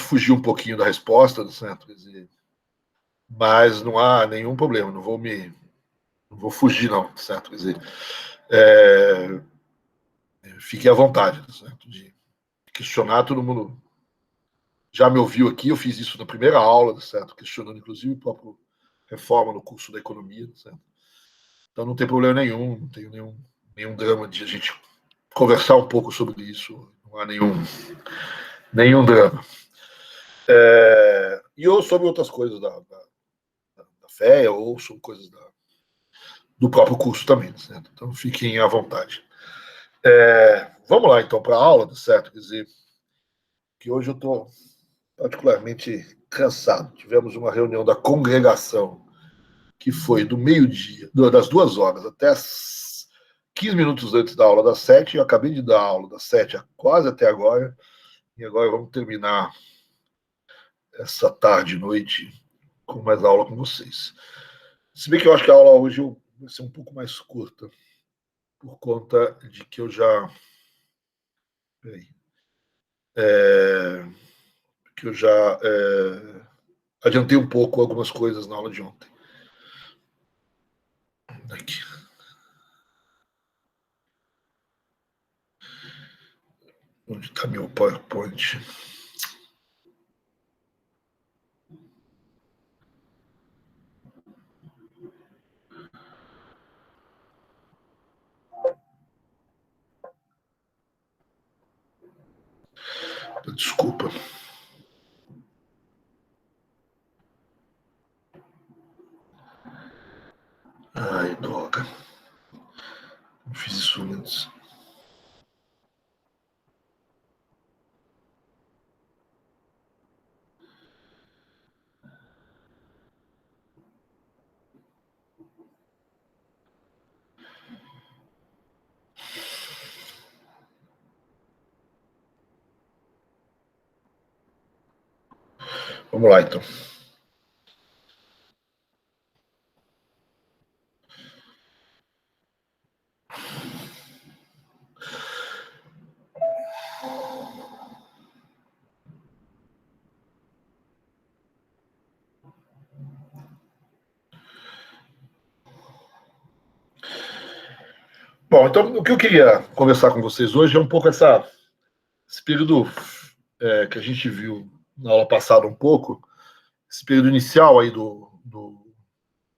fugir um pouquinho da resposta, certo? Quer dizer, mas não há nenhum problema, não vou fugir, não, certo? Quer dizer, fique à vontade, certo? De questionar. Todo mundo já me ouviu aqui, eu fiz isso na primeira aula, certo? Questionando, inclusive, o próprio reforma no curso da economia, certo? Então não tem problema nenhum, não tenho nenhum drama de a gente conversar um pouco sobre isso, não há nenhum drama. E ou sobre outras coisas da fé, ou sobre coisas do próprio curso também, certo? Então fiquem à vontade. Vamos lá, então, para a aula, certo? Quer dizer, que hoje eu estou particularmente cansado. Tivemos uma reunião da congregação que foi do meio-dia, das 2 horas até as 15 minutos antes da aula das 7, eu acabei de dar a aula das 7 quase até agora, e agora vamos terminar essa tarde e noite com mais aula com vocês. Se bem que eu acho que a aula hoje vai ser um pouco mais curta, por conta de que eu já... Peraí. Que eu já adiantei um pouco algumas coisas na aula de ontem. Aqui. Onde está meu PowerPoint? Desculpa. Ai, droga. Não fiz isso antes. Vamos lá, então. Bom, então o que eu queria conversar com vocês hoje é um pouco esse período que a gente viu na aula passada um pouco, esse período inicial aí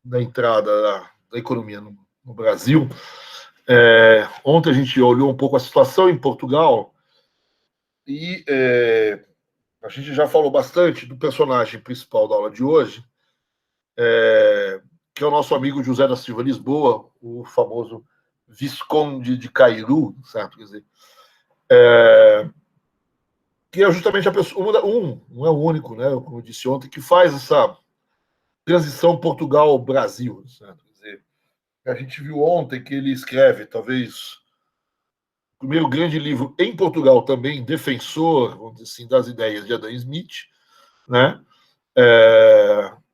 da entrada da economia no Brasil. Ontem a gente olhou um pouco a situação em Portugal e a gente já falou bastante do personagem principal da aula de hoje, que é o nosso amigo José da Silva Lisboa, o famoso Visconde de Cairu, certo? Quer dizer, que é justamente a pessoa, não é o único, né, como eu disse ontem, que faz essa transição Portugal-Brasil, certo? Quer dizer, a gente viu ontem que ele escreve, talvez, o primeiro grande livro em Portugal também, defensor, vamos dizer assim, das ideias de Adam Smith, né?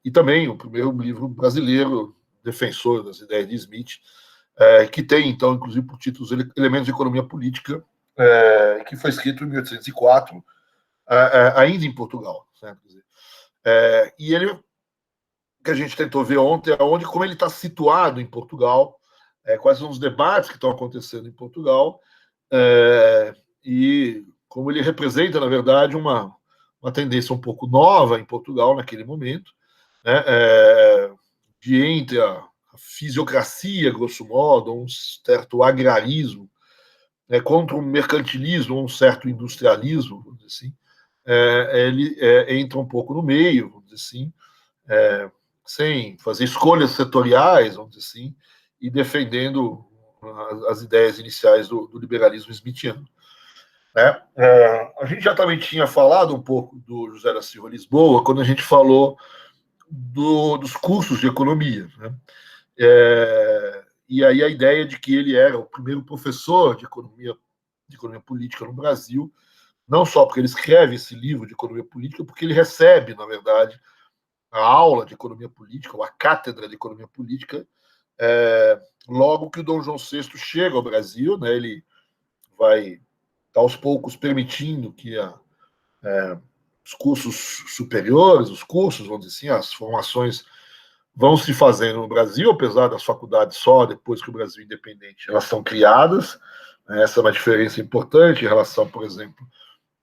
E também o primeiro livro brasileiro defensor das ideias de Smith, que tem, então, inclusive, por títulos Elementos de Economia Política, que foi escrito em 1804, ainda em Portugal. Certo? Quer dizer, e ele, que a gente tentou ver ontem, como ele está situado em Portugal, quais são os debates que estão acontecendo em Portugal, e como ele representa, na verdade, uma tendência um pouco nova em Portugal naquele momento, né, de entre a fisiocracia, grosso modo, um certo agrarismo, contra o mercantilismo, um certo industrialismo, vamos dizer assim, ele entra um pouco no meio, vamos dizer assim, sem fazer escolhas setoriais, vamos dizer assim, e defendendo as ideias iniciais do liberalismo smithiano. Né? A gente já também tinha falado um pouco do José da Silva Lisboa quando a gente falou dos cursos de economia. Né? E aí a ideia de que ele era o primeiro professor de economia política no Brasil, não só porque ele escreve esse livro de economia política, porque ele recebe, na verdade, a aula de economia política, ou a cátedra de economia política, logo que o Dom João VI chega ao Brasil, né, ele vai, aos poucos, permitindo que os cursos superiores, os cursos, vamos dizer assim, as formações vão se fazendo no Brasil, apesar das faculdades só depois que o Brasil é independente, elas são criadas. Essa é uma diferença importante em relação, por exemplo,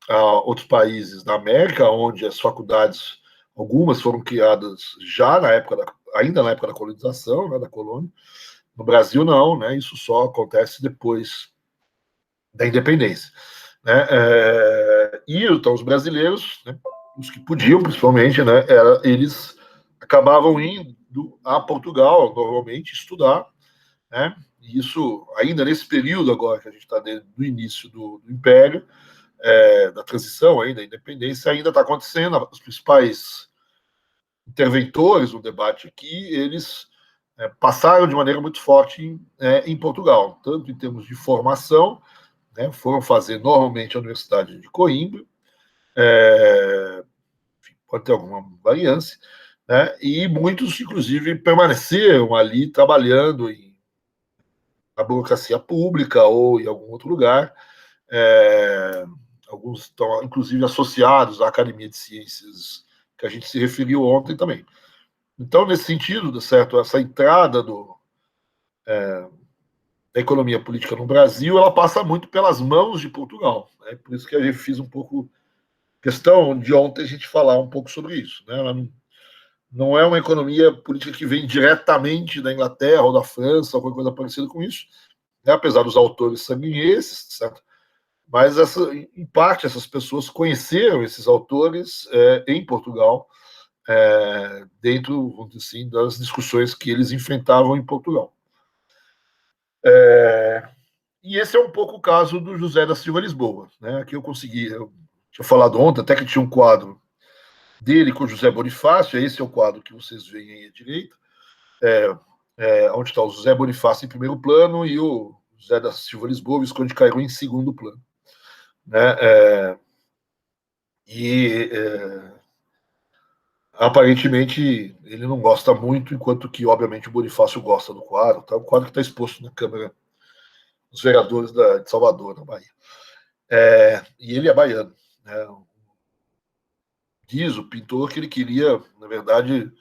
a outros países da América, onde as faculdades, algumas foram criadas já na época ainda na época da colonização, né, da colônia. No Brasil, não, né, isso só acontece depois da independência. Né, e então os brasileiros, né, os que podiam, principalmente, né, eles acabavam indo a Portugal, normalmente, estudar, né, e isso ainda nesse período agora que a gente está do início do Império, da transição ainda, da independência, ainda está acontecendo. Os principais interventores no debate aqui, eles passaram de maneira muito forte em Portugal, tanto em termos de formação, né, foram fazer normalmente a Universidade de Coimbra, pode ter alguma variância, né, e muitos, inclusive, permaneceram ali trabalhando na burocracia pública ou em algum outro lugar. Alguns estão, inclusive, associados à Academia de Ciências, que a gente se referiu ontem também. Então, nesse sentido, certo, essa entrada da economia política no Brasil, ela passa muito pelas mãos de Portugal. Né? Por isso que a gente fez um pouco questão de ontem a gente falar um pouco sobre isso. Né? Ela não é uma economia política que vem diretamente da Inglaterra ou da França, ou qualquer coisa parecida com isso, né? Apesar dos autores serem esses, certo? Mas, em parte, essas pessoas conheceram esses autores em Portugal, dentro, vamos dizer assim, das discussões que eles enfrentavam em Portugal. E esse é um pouco o caso do José da Silva Lisboa. Né? Aqui eu tinha falado ontem, até que tinha um quadro dele com o José Bonifácio, esse é o quadro que vocês veem aí à direita, onde está o José Bonifácio em primeiro plano e o José da Silva Lisboa, Visconde Cairu, em segundo plano. Né? Aparentemente ele não gosta muito, enquanto que, obviamente, o Bonifácio gosta do quadro. Tá? O quadro que está exposto na Câmara dos Vereadores de Salvador, na Bahia. E ele é baiano. Né? Diz o pintor que ele queria, na verdade,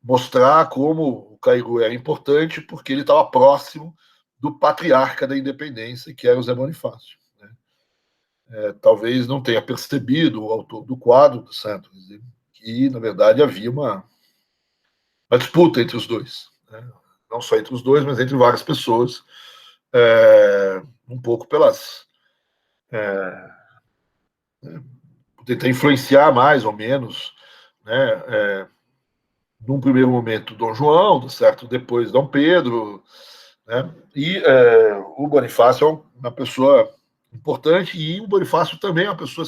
mostrar como o Cairu era importante, porque ele estava próximo do patriarca da independência, que era o Zé Bonifácio. Né? Talvez não tenha percebido o autor do quadro, certo? Que, na verdade, havia uma disputa entre os dois. Né? Não só entre os dois, mas entre várias pessoas, um pouco pelas... tentar influenciar mais ou menos, né? Num primeiro momento, Dom João, certo? Depois Dom Pedro, né? E o Bonifácio é uma pessoa importante, e o Bonifácio também é uma pessoa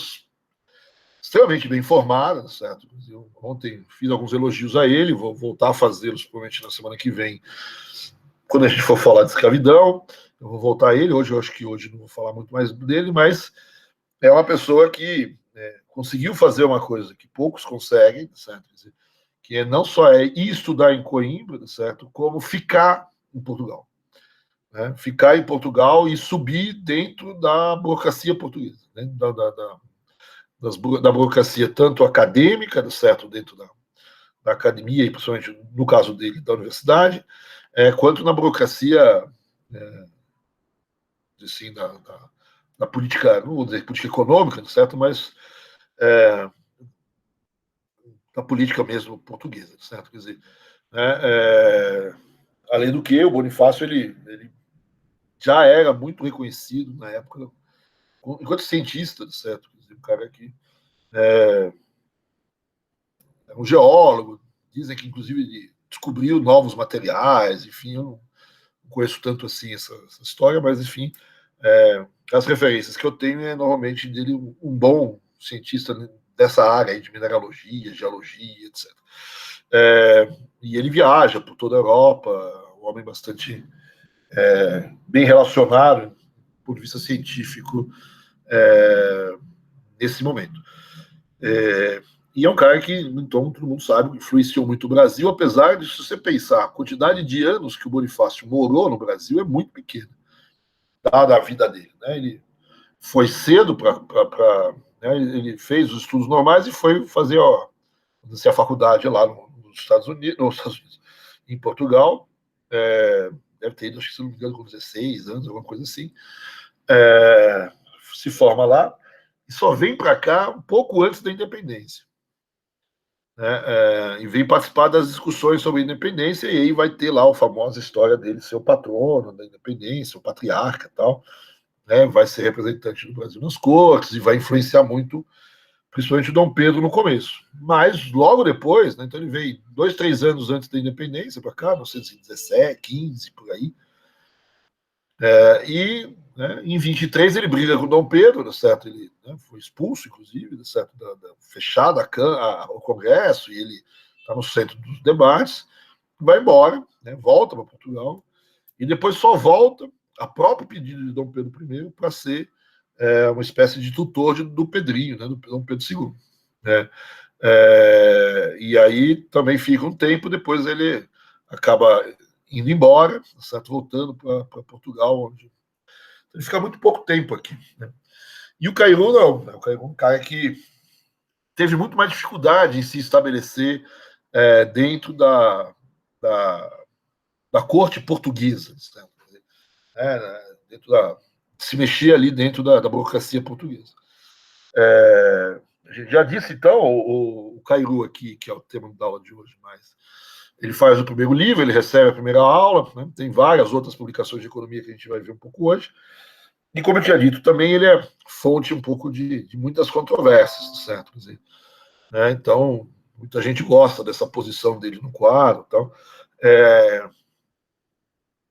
extremamente bem formada, certo? Eu ontem fiz alguns elogios a ele, vou voltar a fazê-los provavelmente na semana que vem, quando a gente for falar de escravidão. Eu vou voltar a ele. Hoje eu acho que hoje não vou falar muito mais dele, mas é uma pessoa que conseguiu fazer uma coisa que poucos conseguem, certo? Que não só ir estudar em Coimbra, certo? Como ficar em Portugal. Né? Ficar em Portugal e subir dentro da burocracia portuguesa, né? Da burocracia tanto acadêmica, certo? Dentro da academia, e principalmente no caso dele, da universidade, quanto na burocracia assim, da política, não vou dizer política econômica, certo? Mas da política mesmo portuguesa, certo? Quer dizer, além do que, o Bonifácio ele já era muito reconhecido na época enquanto cientista, certo? Quer dizer, um cara que é um geólogo, dizem que inclusive ele descobriu novos materiais, enfim, eu não conheço tanto assim essa história, mas enfim, as referências que eu tenho normalmente dele um bom cientista dessa área aí de mineralogia, geologia, etc. E ele viaja por toda a Europa, um homem bastante bem relacionado, do ponto de vista científico, nesse momento. E é um cara que, então, todo mundo sabe, influenciou muito o Brasil, apesar de, se você pensar, a quantidade de anos que o Bonifácio morou no Brasil é muito pequena, dada a vida dele. Né? Ele foi cedo para né? Ele fez os estudos normais e foi fazer a faculdade lá nos Estados Unidos, em Portugal. Deve ter ido, acho que se não me engano, com 16 anos, alguma coisa assim. Se forma lá e só vem para cá um pouco antes da independência. E vem participar das discussões sobre a independência, e aí vai ter lá a famosa história dele ser o patrono da independência, o patriarca e tal, né? Vai ser representante do Brasil nas cortes e vai influenciar muito, principalmente o Dom Pedro no começo. Mas logo depois, né, então ele veio 2, 3 anos antes da independência para cá, 1917, 15, por aí, e né, em 23 ele briga com o Dom Pedro, certo? Ele, né, foi expulso, inclusive, certo? Fechado o Congresso, e ele está no centro dos debates, vai embora, né, volta para Portugal, e depois só volta, a próprio pedido de Dom Pedro I, para ser uma espécie de tutor do Pedrinho, né, do Dom Pedro II. Né? E aí também fica um tempo, depois ele acaba indo embora, certo? Voltando para Portugal, onde ele fica muito pouco tempo aqui. Né? E o Cairo não, né? O Cairo é um cara que teve muito mais dificuldade em se estabelecer dentro da corte portuguesa, certo? Se mexer ali dentro da burocracia portuguesa. A gente já disse, então, o Cairo aqui, que é o tema da aula de hoje, mas ele faz o primeiro livro, ele recebe a primeira aula, né? Tem várias outras publicações de economia que a gente vai ver um pouco hoje. E, como eu tinha dito, também ele é fonte um pouco de muitas controvérsias, certo? Quer dizer, né? Então, muita gente gosta dessa posição dele no quadro, então,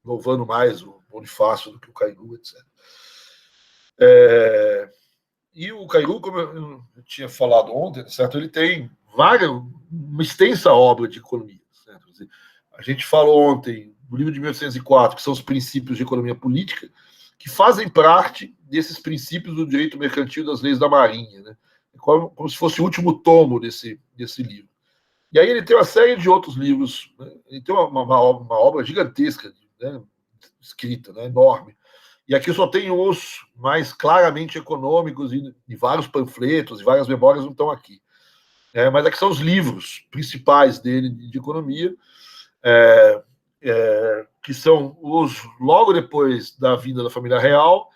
louvando mais o Bonifácio do que o Cairo, etc. E o Cairo, como eu tinha falado ontem, certo? Ele tem uma extensa obra de economia. Certo? Dizer, a gente falou ontem do livro de 1804, que são os princípios de economia política, que fazem parte desses princípios do direito mercantil das leis da Marinha. Né? Como se fosse o último tomo desse livro. E aí ele tem uma série de outros livros. Né? Ele tem uma obra gigantesca, né? Escrita, né? Enorme. E aqui só tem os mais claramente econômicos, e vários panfletos, e várias memórias não estão aqui. Mas aqui são os livros principais dele de economia, que são os logo depois da vinda da família real,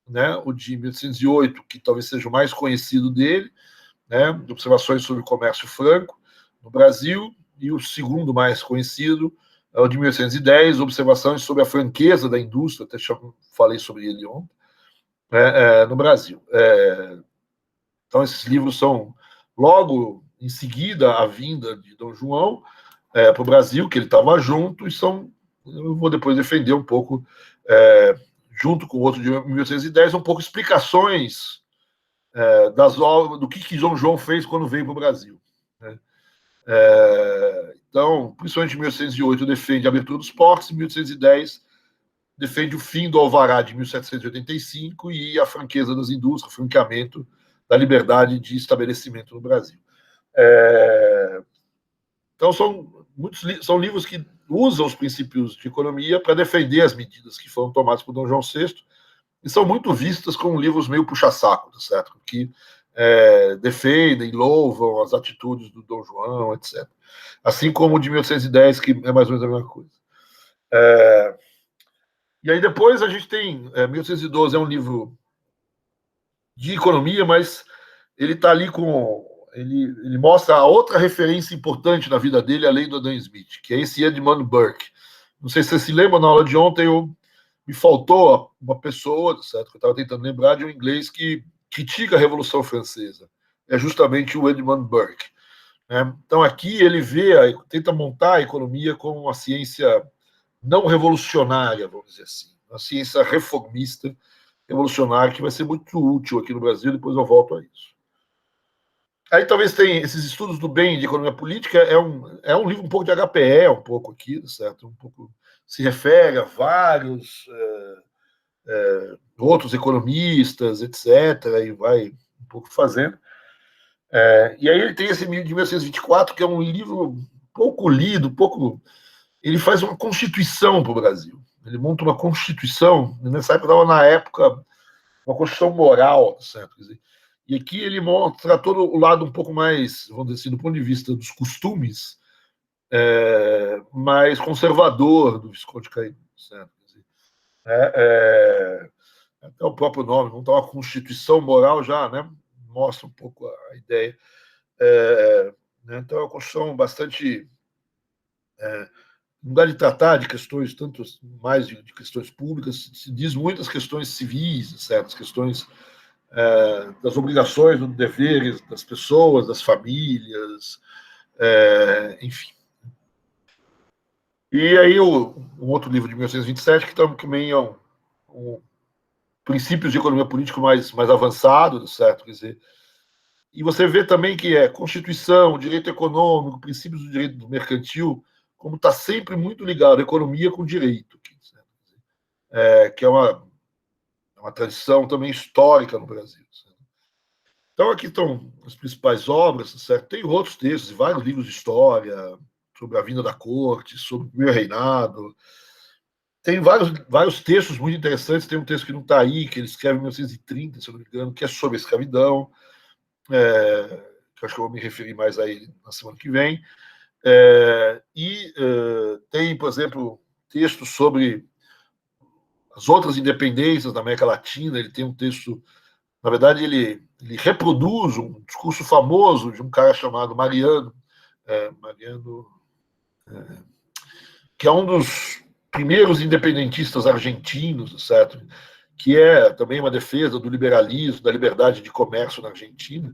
né, o de 1808, que talvez seja o mais conhecido dele, né, de observações sobre o comércio franco no Brasil, e o segundo mais conhecido é o de 1810, observações sobre a franqueza da indústria, até falei sobre ele ontem, no Brasil. Então, esses livros são logo em seguida a vinda de Dom João para o Brasil, que ele estava junto, e eu vou depois defender um pouco, junto com o outro de 1810, um pouco explicações das obras, do que Dom João fez quando veio para o Brasil. Né? Então, principalmente em 1808 defende a abertura dos portos, em 1810 defende o fim do alvará de 1785 e a franqueza das indústrias, o franqueamento da liberdade de estabelecimento no Brasil. Então, são livros que usam os princípios de economia para defender as medidas que foram tomadas por Dom João VI, e são muito vistas como livros meio puxa-saco, certo? Que defendem, louvam as atitudes do Dom João, etc. Assim como o de 1810, que é mais ou menos a mesma coisa. E aí depois a gente tem 1812, é um livro de economia, mas ele está ali com... Ele mostra a outra referência importante na vida dele, além do Adam Smith, que é esse Edmund Burke. Não sei se você se lembra, na aula de ontem me faltou uma pessoa, certo? Que eu estava tentando lembrar de um inglês que critica a Revolução Francesa. É justamente o Edmund Burke. Né? Então aqui ele tenta montar a economia como uma ciência não revolucionária, vamos dizer assim, uma ciência reformista, revolucionária, que vai ser muito útil aqui no Brasil, depois eu volto a isso. Aí talvez tenha esses estudos do bem de economia política, é um livro um pouco de HPE, um pouco aqui, certo? Um pouco se refere a vários outros economistas, etc., e vai um pouco fazendo. E aí ele tem esse de 1924, que é um livro pouco lido, ele faz uma constituição para o Brasil. Ele monta uma constituição, nessa época estava uma constituição moral, certo? Quer dizer, E aqui ele mostra todo o lado um pouco mais, vamos dizer assim, do ponto de vista dos costumes, mais conservador do Visconde Caído, certo? Até o próprio nome, não está uma constituição moral já, né? Mostra um pouco a ideia. Né? Então é uma constituição bastante no lugar de tratar de questões tanto mais de questões públicas, se diz muitas questões civis, certas questões das obrigações, dos deveres das pessoas, das famílias, enfim. E aí um outro livro de 1927 que também é um princípios de economia política mais avançado, certo? Quer dizer, e você vê também que Constituição, direito econômico, princípios do direito mercantil, como está sempre muito ligado a economia com direito, que é uma tradição também histórica no Brasil. Certo? Então, aqui estão as principais obras, certo? Tem outros textos, vários livros de história, sobre a vinda da corte, sobre o primeiro reinado. Tem vários textos muito interessantes. Tem um texto que não está aí, que ele escreve em 1930, se eu não me engano, que é sobre a escravidão, que eu acho que eu vou me referir mais a ele na semana que vem. Tem, por exemplo, textos sobre as outras independências da América Latina. Ele tem um texto, na verdade, ele reproduz um discurso famoso de um cara chamado Mariano, que é um dos primeiros independentistas argentinos, certo? Que é também uma defesa do liberalismo, da liberdade de comércio na Argentina.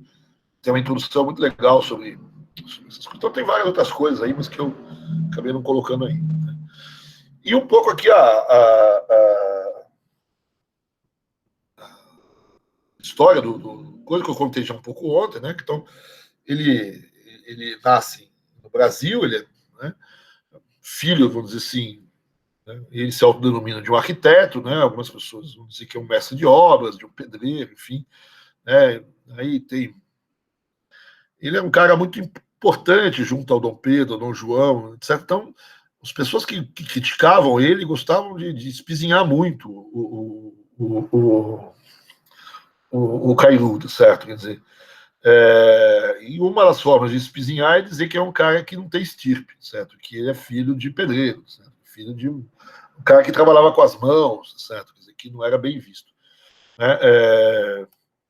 Tem uma introdução muito legal sobre essas coisas. Então tem várias outras coisas aí, mas que eu acabei não colocando aí. E um pouco aqui a história coisa que eu contei já um pouco ontem, né? Então ele nasce no Brasil, ele é, né, filho, vamos dizer assim, né, ele se autodenomina de um arquiteto, né? Algumas pessoas vão dizer que é um mestre de obras, de um pedreiro, enfim. Né? Aí tem ele é um cara muito importante junto ao Dom Pedro, ao Dom João, etc. Então, as pessoas que criticavam ele gostavam de espizinhar muito o Cairudo, certo? Quer dizer, e uma das formas de espizinhar é dizer que é um cara que não tem estirpe, certo? Que ele é filho de pedreiro, certo? Filho de um cara que trabalhava com as mãos, certo? Quer dizer, que não era bem visto. Né?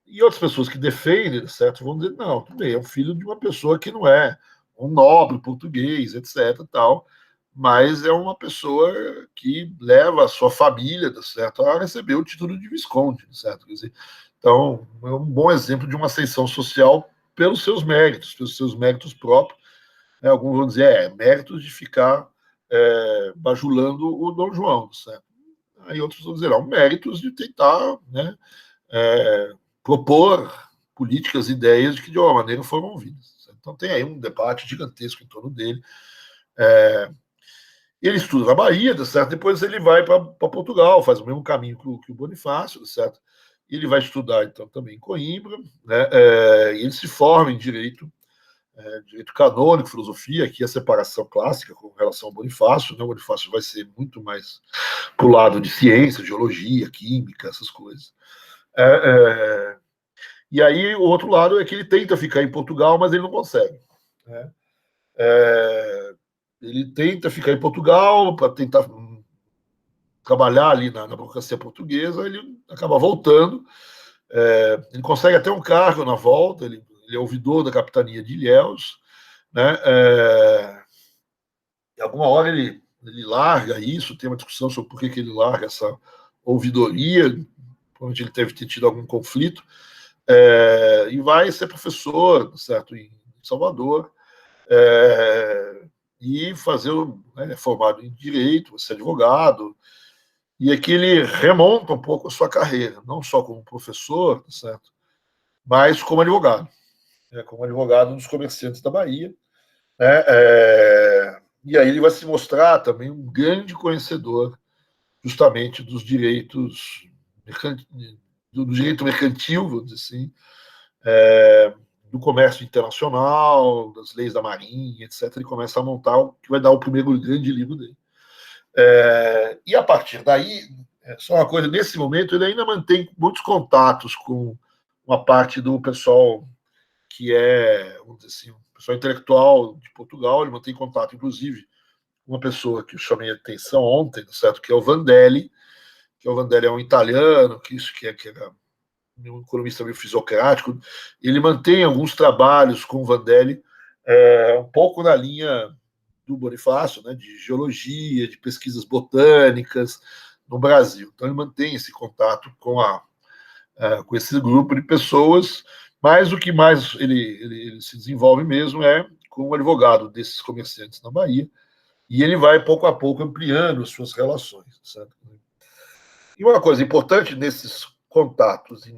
E outras pessoas que defendem, certo, vão dizer, não, tudo bem, é um filho de uma pessoa que não é um nobre português, etc, tal, mas é uma pessoa que leva a sua família, certo, a receber o título de visconde, certo? Quer dizer, então, é um bom exemplo de uma ascensão social pelos seus méritos próprios. Né? Alguns vão dizer, méritos de ficar bajulando o Dom João, certo? Aí outros vão dizer, não, méritos de tentar, né, propor políticas, ideias de que de uma maneira foram ouvidas. Então tem aí um debate gigantesco em torno dele. Ele estuda na Bahia, certo? Depois ele vai para Portugal, faz o mesmo caminho que o Bonifácio, certo? E ele vai estudar então também em Coimbra, né? E ele se forma em direito canônico, filosofia, aqui a separação clássica com relação ao Bonifácio, né? O Bonifácio vai ser muito mais para o lado de ciência, geologia, química, essas coisas. E aí o outro lado é que ele tenta ficar em Portugal, mas ele não consegue. Né? Ele tenta ficar em Portugal para tentar trabalhar ali na burocracia portuguesa, ele acaba voltando. Ele consegue até um cargo na volta, ele é ouvidor da capitania de Ilhéus. Né? Em alguma hora ele larga isso, tem uma discussão sobre por que ele larga essa ouvidoria, provavelmente ele deve ter tido algum conflito. E vai ser professor, certo, em Salvador, e fazer, né, formado em direito, ser advogado, e aqui ele remonta um pouco a sua carreira, não só como professor, certo, mas como advogado, como advogado dos comerciantes da Bahia, né, e aí ele vai se mostrar também um grande conhecedor justamente dos direitos do direito mercantil, vamos dizer assim, do comércio internacional, das leis da Marinha, etc. Ele começa a montar o que vai dar o primeiro grande livro dele. E a partir daí, só uma coisa, nesse momento ele ainda mantém muitos contatos com uma parte do pessoal que é, vamos dizer assim, um pessoal intelectual de Portugal. Ele mantém contato, inclusive, com uma pessoa que eu chamei a atenção ontem, certo? Que é o Vandelli, que o Vandelli é um italiano, que era um economista meio fisiocrático. Ele mantém alguns trabalhos com o Vandelli, um pouco na linha do Bonifácio, né, de geologia, de pesquisas botânicas no Brasil. Então, ele mantém esse contato com esse grupo de pessoas, mas o que mais ele se desenvolve mesmo é com o advogado desses comerciantes na Bahia, e ele vai, pouco a pouco, ampliando as suas relações. Certo? E uma coisa importante nesses contatos e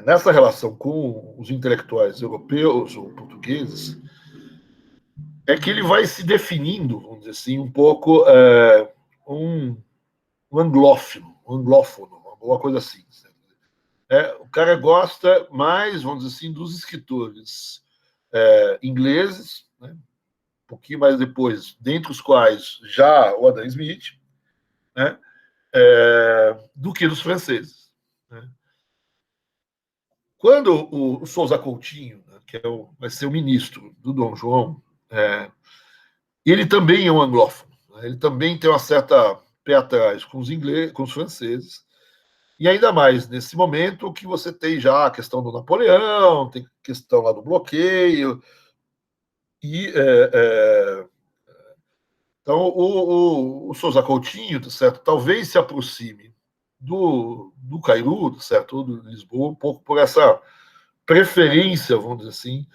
nessa relação com os intelectuais europeus ou portugueses, é que ele vai se definindo, vamos dizer assim, um pouco um anglófono, uma coisa assim. O cara gosta mais, vamos dizer assim, dos escritores ingleses, né, um pouquinho mais depois, dentre os quais já o Adam Smith, né, do que dos franceses. Né. Quando o Sousa Coutinho, né, que vai ser o ministro do Dom João, ele também é um anglófono. Né, ele também tem uma certa pé atrás com os ingleses, com os franceses, e ainda mais nesse momento que você tem já a questão do Napoleão, tem questão lá do bloqueio, e então o Sousa Coutinho, tá certo, talvez se aproxime do Cairu, tá certo, ou do Lisboa, um pouco por essa preferência, vamos dizer assim,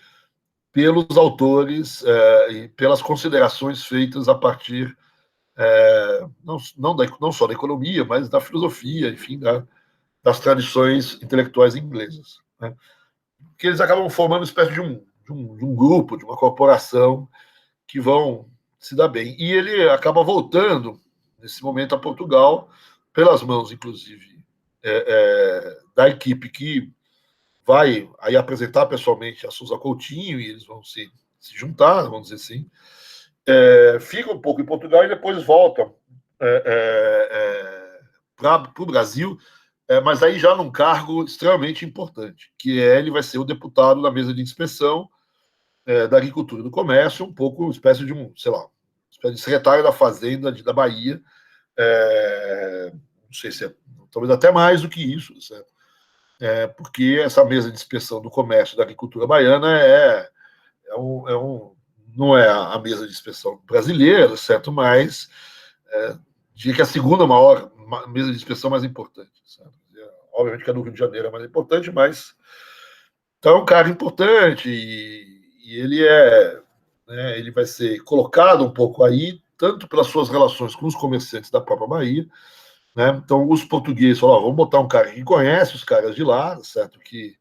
pelos autores e pelas considerações feitas a partir não só da economia, mas da filosofia, enfim, das tradições intelectuais inglesas. Né? Que eles acabam formando uma espécie de um grupo, de uma corporação que vão se dar bem. E ele acaba voltando, nesse momento, a Portugal, pelas mãos, inclusive, da equipe que vai aí apresentar pessoalmente a Sousa Coutinho, e eles vão se juntar, vamos dizer assim, fica um pouco em Portugal e depois voltam para o Brasil, mas aí já num cargo extremamente importante, que ele vai ser o deputado da mesa de inspeção da Agricultura e do Comércio, um pouco uma espécie de sei lá, espécie de secretário da Fazenda da Bahia, não sei se talvez até mais do que isso, certo? Porque essa mesa de inspeção do comércio da agricultura baiana não é a mesa de inspeção brasileira, certo? Mas diria que é a segunda maior mesa de inspeção mais importante. Certo? Obviamente que a do Rio de Janeiro é mais importante, mas então é um cara importante e ele vai ser colocado um pouco aí, tanto pelas suas relações com os comerciantes da própria Bahia, né? Então os portugueses falaram, vamos botar um cara que conhece os caras de lá, certo? Que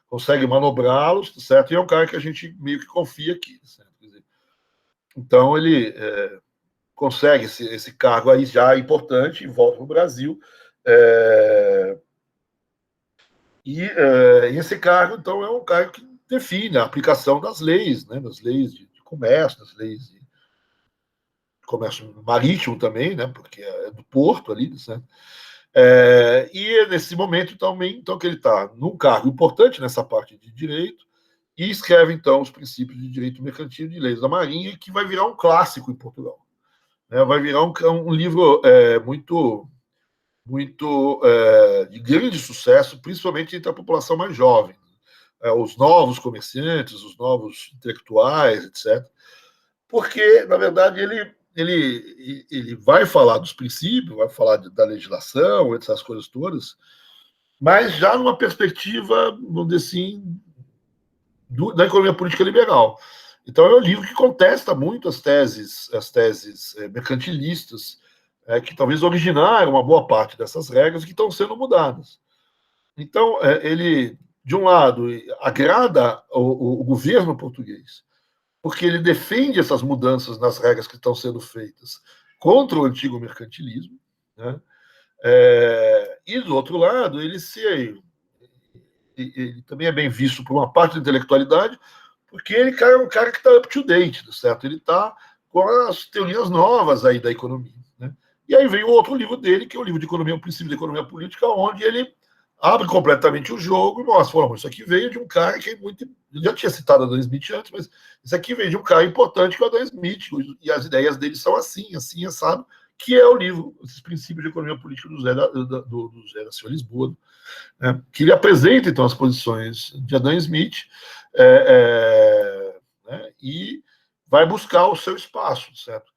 consegue manobrá-los, certo? E é um cara que a gente meio que confia aqui, certo? Então ele consegue esse cargo aí já importante e volta para o Brasil. Esse cargo, então, é um cargo que define a aplicação das leis, né? Das leis de comércio, das leis de comércio marítimo também, né? Porque é do porto ali, certo? E nesse momento também, então, que ele está num cargo importante nessa parte de direito e escreve, então, os princípios de direito mercantil de leis da Marinha, que vai virar um clássico em Portugal. Vai virar um livro muito de grande sucesso, principalmente entre a população mais jovem, os novos comerciantes, os novos intelectuais, etc. Porque, na verdade, ele vai falar dos princípios, vai falar da legislação, essas coisas todas, mas já numa perspectiva, vamos dizer assim, da economia política liberal. Então é um livro que contesta muito as teses mercantilistas, que talvez originaram uma boa parte dessas regras que estão sendo mudadas. Então ele, de um lado, agrada o governo português, porque ele defende essas mudanças nas regras que estão sendo feitas contra o antigo mercantilismo, né? E do outro lado, ele também é bem visto por uma parte da intelectualidade, porque ele é um cara que está up to date, certo? Ele está com as teorias novas aí da economia. Né? E aí vem o outro livro dele, que é o livro de economia, o princípio da economia política, onde ele abre completamente o jogo e mostra, isso aqui veio de um cara que é muito... Eu já tinha citado Adam Smith antes, mas isso aqui veio de um cara importante que é o Adam Smith, e as ideias dele são assim, assim, assado, que é o livro, esses princípios de economia política do Zé da Silva Lisboa, né? Que ele apresenta, então, as posições de Adam Smith né? E vai buscar o seu espaço, certo?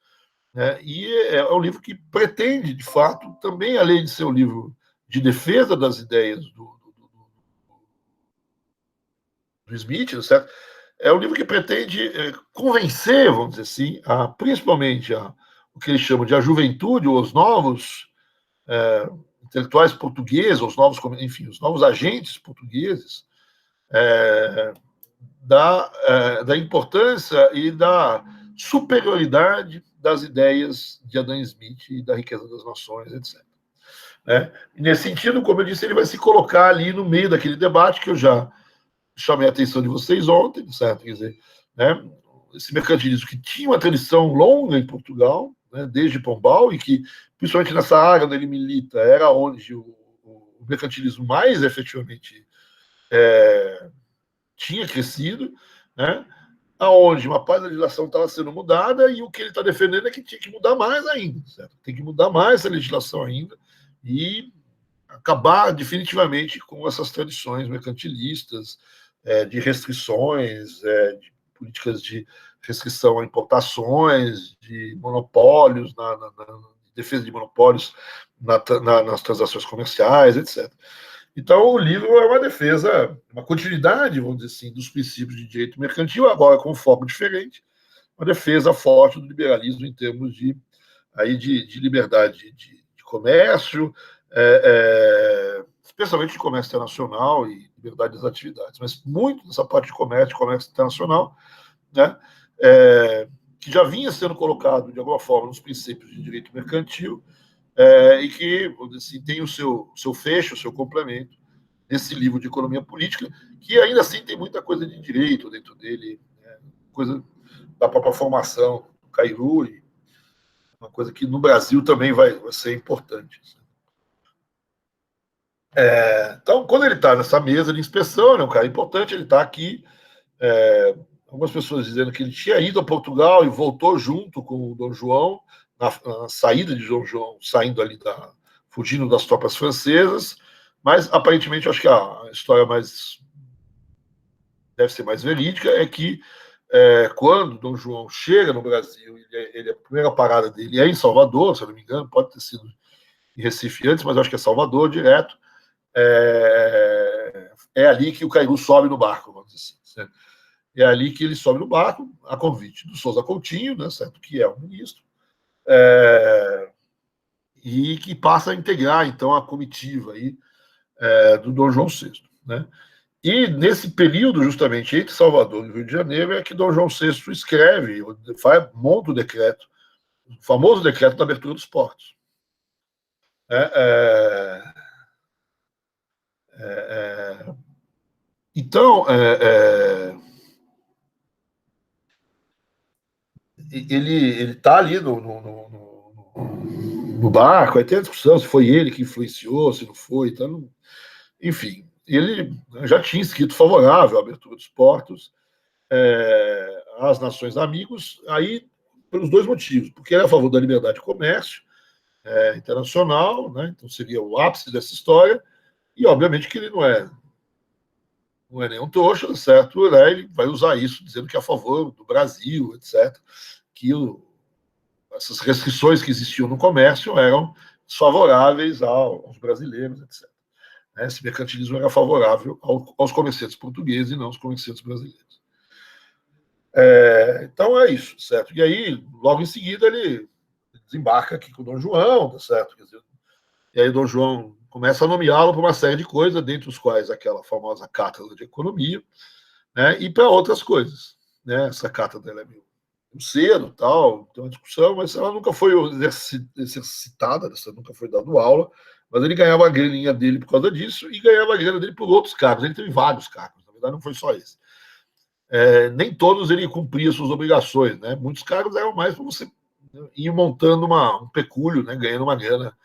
E é um livro que pretende, de fato, também, além de ser um livro de defesa das ideias do Smith, certo? É um livro que pretende convencer, vamos dizer assim, principalmente o que eles chamam de a juventude, ou os novos intelectuais portugueses, enfim, os novos agentes portugueses, da importância e da superioridade das ideias de Adam Smith e da riqueza das nações, etc. E nesse sentido, como eu disse, ele vai se colocar ali no meio daquele debate que eu já chamei a atenção de vocês ontem, certo? Quer dizer, esse mercantilismo que tinha uma tradição longa em Portugal, desde Pombal, e que, principalmente nessa área onde ele milita, era onde o mercantilismo mais efetivamente tinha crescido, aonde uma parte da legislação estava sendo mudada, e o que ele está defendendo é que tinha que mudar mais ainda, certo? Tem que mudar mais essa legislação ainda e acabar definitivamente com essas tradições mercantilistas, de restrições, de políticas de restrição a importações, de monopólios, defesa de monopólios nas transações comerciais, etc. Então, o livro é uma defesa, uma continuidade, vamos dizer assim, dos princípios de direito mercantil, agora com um foco diferente, uma defesa forte do liberalismo em termos de liberdade de comércio, especialmente de comércio internacional e liberdade das atividades, mas muito dessa parte de comércio internacional, que já vinha sendo colocado, de alguma forma, nos princípios de direito mercantil, e que assim, tem o seu fecho, o seu complemento, nesse livro de economia política, que ainda assim tem muita coisa de direito dentro dele, coisa da própria formação do Cairu, e uma coisa que no Brasil também vai ser importante. Então, quando ele está nessa mesa de inspeção, é um cara importante, ele está aqui. Algumas pessoas dizendo que ele tinha ido a Portugal e voltou junto com o Dom João, na saída de Dom João, fugindo das tropas francesas, mas aparentemente eu acho que a história deve ser mais verídica, é que quando Dom João chega no Brasil, a primeira parada dele é em Salvador, se eu não me engano, pode ter sido em Recife antes, mas acho que é Salvador direto. É ali que o Cairu sobe no barco, vamos dizer assim, certo? É ali que ele sobe no barco, a convite do Sousa Coutinho, né, certo? Que é o ministro, e que passa a integrar, então, a comitiva aí, do Dom João VI. Né? E nesse período, justamente, entre Salvador e Rio de Janeiro, é que Dom João VI escreve, monta o decreto, o famoso decreto da abertura dos portos. Então, ele está ali no barco, aí tem a discussão se foi ele que influenciou, se não foi, então, enfim, ele já tinha escrito favorável à abertura dos portos às nações amigos, aí pelos dois motivos, porque ele é a favor da liberdade de comércio internacional, né, então seria o ápice dessa história, e obviamente que ele não é nenhum trouxa, certo? Ele vai usar isso dizendo que é a favor do Brasil, etc., que essas restrições que existiam no comércio eram desfavoráveis aos brasileiros, etc. Esse mercantilismo era favorável aos comerciantes portugueses e não aos comerciantes brasileiros. Então é isso, certo? E aí, logo em seguida, ele desembarca aqui com o Dom João, tá certo? Quer dizer, e aí o Dom João começa a nomeá-lo para uma série de coisas, dentre os quais aquela famosa cátedra de economia, né? E para outras coisas. Né? Essa cátedra é meio cedo, tal, tem uma discussão, mas ela nunca foi exercitada, nunca foi dado aula, mas ele ganhava a graninha dele por causa disso e ganhava a grana dele por outros cargos. Ele teve vários cargos, na verdade não foi só esse. Nem todos ele cumpria suas obrigações, né? Muitos cargos eram mais para você ir montando um pecúlio, né? Ganhando uma grana,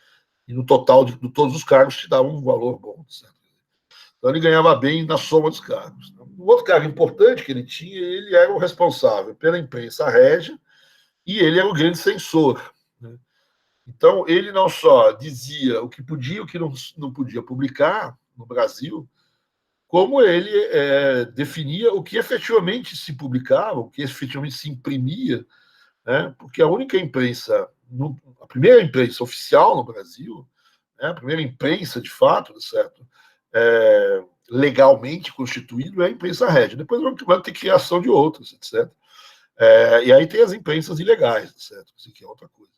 e no total de todos os cargos te dava um valor bom, certo? Então, ele ganhava bem na soma dos cargos. Um outro cargo importante que ele tinha, ele era o responsável pela imprensa régia e ele era o grande censor, né? Então, ele não só dizia o que podia e o que não podia publicar no Brasil, como ele definia o que efetivamente se publicava, o que efetivamente se imprimia, né? Porque a única imprensa, a primeira imprensa oficial no Brasil, né? A primeira imprensa de fato, certo? Legalmente constituído é a imprensa régia. Depois vai ter criação de outras, etc. E aí tem as imprensas ilegais, certo? Isso aqui é outra coisa.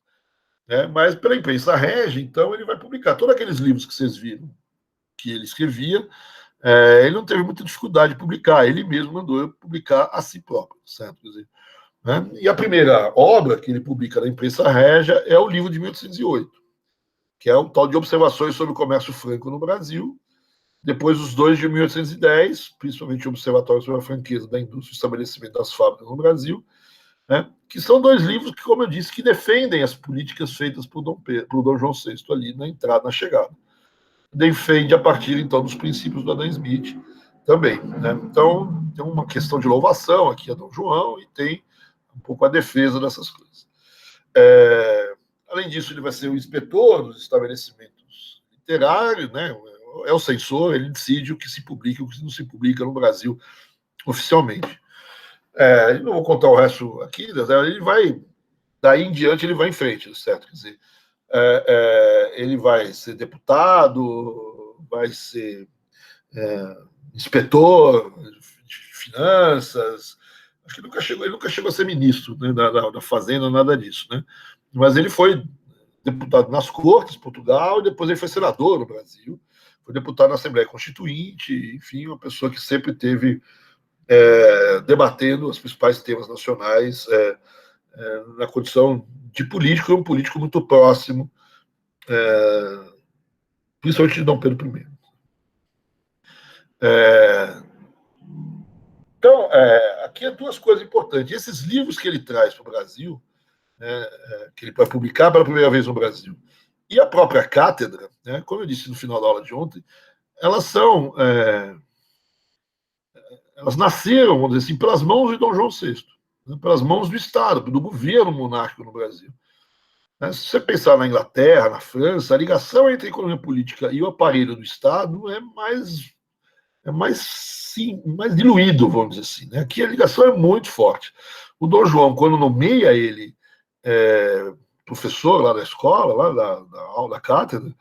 Mas pela imprensa régia, então, ele vai publicar todos aqueles livros que vocês viram que ele escrevia. Ele não teve muita dificuldade de publicar, ele mesmo mandou eu publicar a si próprio, certo? Quer dizer, né? E a primeira obra que ele publica na imprensa régia é o livro de 1808, que é um tal de Observações sobre o Comércio Franco no Brasil. Depois, os dois de 1810, principalmente o Observatório sobre a Franqueza da Indústria e Estabelecimento das Fábricas no Brasil, né? Que são dois livros que, como eu disse, que defendem as políticas feitas por Dom João VI ali na entrada, na chegada. Defende a partir, então, dos princípios do Adam Smith também, né? Então, tem uma questão de louvação aqui a Dom João e tem um pouco a defesa dessas coisas. Além disso, ele vai ser o inspetor dos estabelecimentos literários, né? É o censor, ele decide o que se publica e o que não se publica no Brasil oficialmente. Não vou contar o resto aqui, ele vai, daí em diante, ele vai em frente, certo? Quer dizer, ele vai ser deputado, vai ser inspetor de finanças, acho que ele nunca chegou a ser ministro, né, da Fazenda, nada disso, né? Mas ele foi deputado nas Cortes, Portugal, e depois ele foi senador no Brasil, foi deputado na Assembleia Constituinte, enfim, uma pessoa que sempre teve debatendo os principais temas nacionais na condição de político, e um político muito próximo, principalmente de Dom Pedro I. Então, aqui há duas coisas importantes. Esses livros que ele traz para o Brasil, né, que ele vai publicar pela primeira vez no Brasil, e a própria cátedra, né, como eu disse no final da aula de ontem, elas nasceram, vamos dizer assim, pelas mãos de Dom João VI, né, pelas mãos do Estado, do governo monárquico no Brasil. Se você pensar na Inglaterra, na França, a ligação entre a economia política e o aparelho do Estado mais diluído, vamos dizer assim, né? Aqui a ligação é muito forte. O Dom João, quando nomeia ele professor lá da escola, lá da cátedra,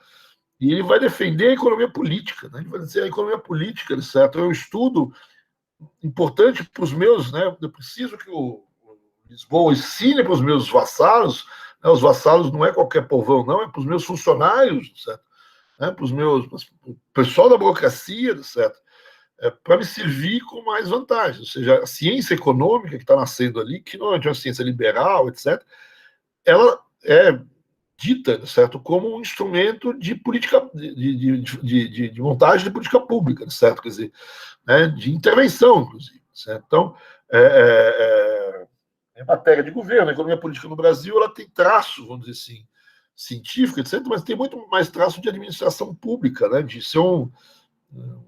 e ele vai defender a economia política, né? Ele vai dizer a economia política, certo? É um estudo importante para os meus, né? Eu preciso que o Lisboa ensine para os meus vassalos, né? Os vassalos não é qualquer povão, não, é para os meus funcionários, certo? Para o pessoal da burocracia, certo? Para me servir com mais vantagens. Ou seja, a ciência econômica que está nascendo ali, que não é uma ciência liberal, etc., ela é dita, certo, como um instrumento de política, de montagem de política pública, certo? Quer dizer, né, de intervenção, inclusive. Certo? Então, em matéria de governo, a economia política no Brasil, ela tem traço, vamos dizer assim, científico, etc., mas tem muito mais traço de administração pública, né, de ser um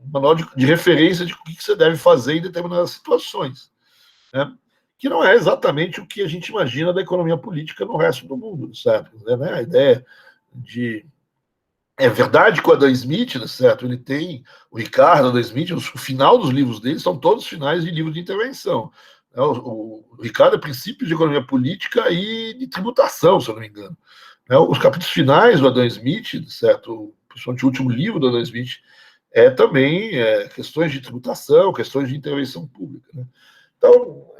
manual de referência de o que você deve fazer em determinadas situações, né? Que não é exatamente o que a gente imagina da economia política no resto do mundo, certo? Né? A ideia de... É verdade que o Adam Smith, certo? Ele tem... O Ricardo Adam Smith, o final dos livros dele são todos finais de livros de intervenção. O Ricardo é princípios de economia política e de tributação, se eu não me engano. Os capítulos finais do Adam Smith, certo? Principalmente o último livro do Adam Smith, também questões de tributação, questões de intervenção pública, né? Então,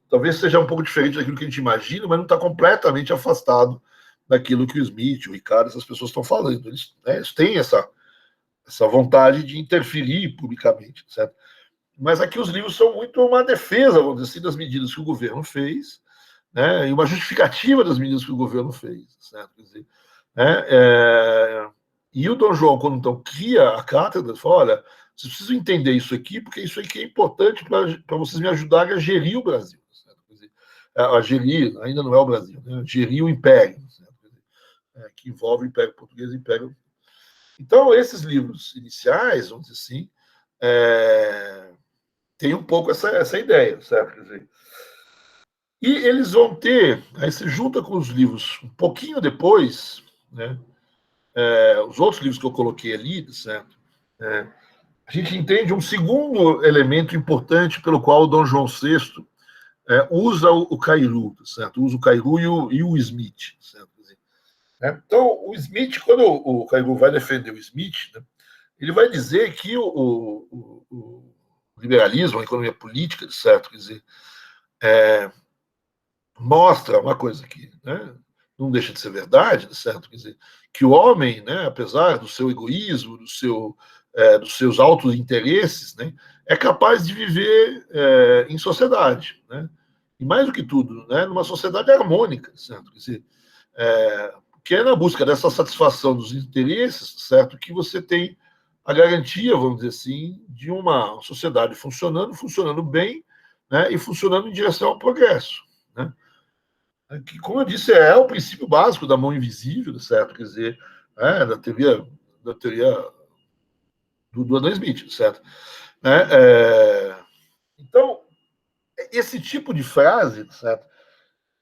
talvez seja um pouco diferente daquilo que a gente imagina, mas não está completamente afastado daquilo que o Smith, o Ricardo, essas pessoas estão falando. Eles têm essa vontade de interferir publicamente, certo? Mas aqui os livros são muito uma defesa, vamos dizer assim, das medidas que o governo fez, né, e uma justificativa das medidas que o governo fez, certo? Quer dizer, e o Dom João, quando então cria a cátedra, fala, olha, vocês precisam entender isso aqui, porque isso aqui é importante para vocês me ajudarem a gerir o Brasil. Certo? Quer dizer, a gerir, ainda não é o Brasil, né? Gerir o Império, certo? Quer dizer, que envolve o Império Português e o Império. Então, esses livros iniciais, vamos dizer assim, tem um pouco essa ideia, certo? Quer dizer, e eles vão ter, aí se junta com os livros um pouquinho depois, né? Os outros livros que eu coloquei ali, certo? A gente entende um segundo elemento importante pelo qual o Dom João VI usa o Cairu, certo? Usa o Cairu e o Smith, certo? Então, o Smith, quando o Cairu vai defender o Smith, né, ele vai dizer que o liberalismo, a economia política, certo? Quer dizer, mostra uma coisa que, né, não deixa de ser verdade, certo? Quer dizer, que o homem, né, apesar do seu egoísmo, dos seus altos interesses, né, é capaz de viver em sociedade, né? E mais do que tudo, né, numa sociedade harmônica, certo? Quer dizer, que é na busca dessa satisfação dos interesses, certo? Que você tem a garantia, vamos dizer assim, de uma sociedade funcionando bem, né, e funcionando em direção ao progresso, né? Que, como eu disse, é o princípio básico da mão invisível, certo? Quer dizer, da teoria do Adam Smith, certo? Então, esse tipo de frase, certo?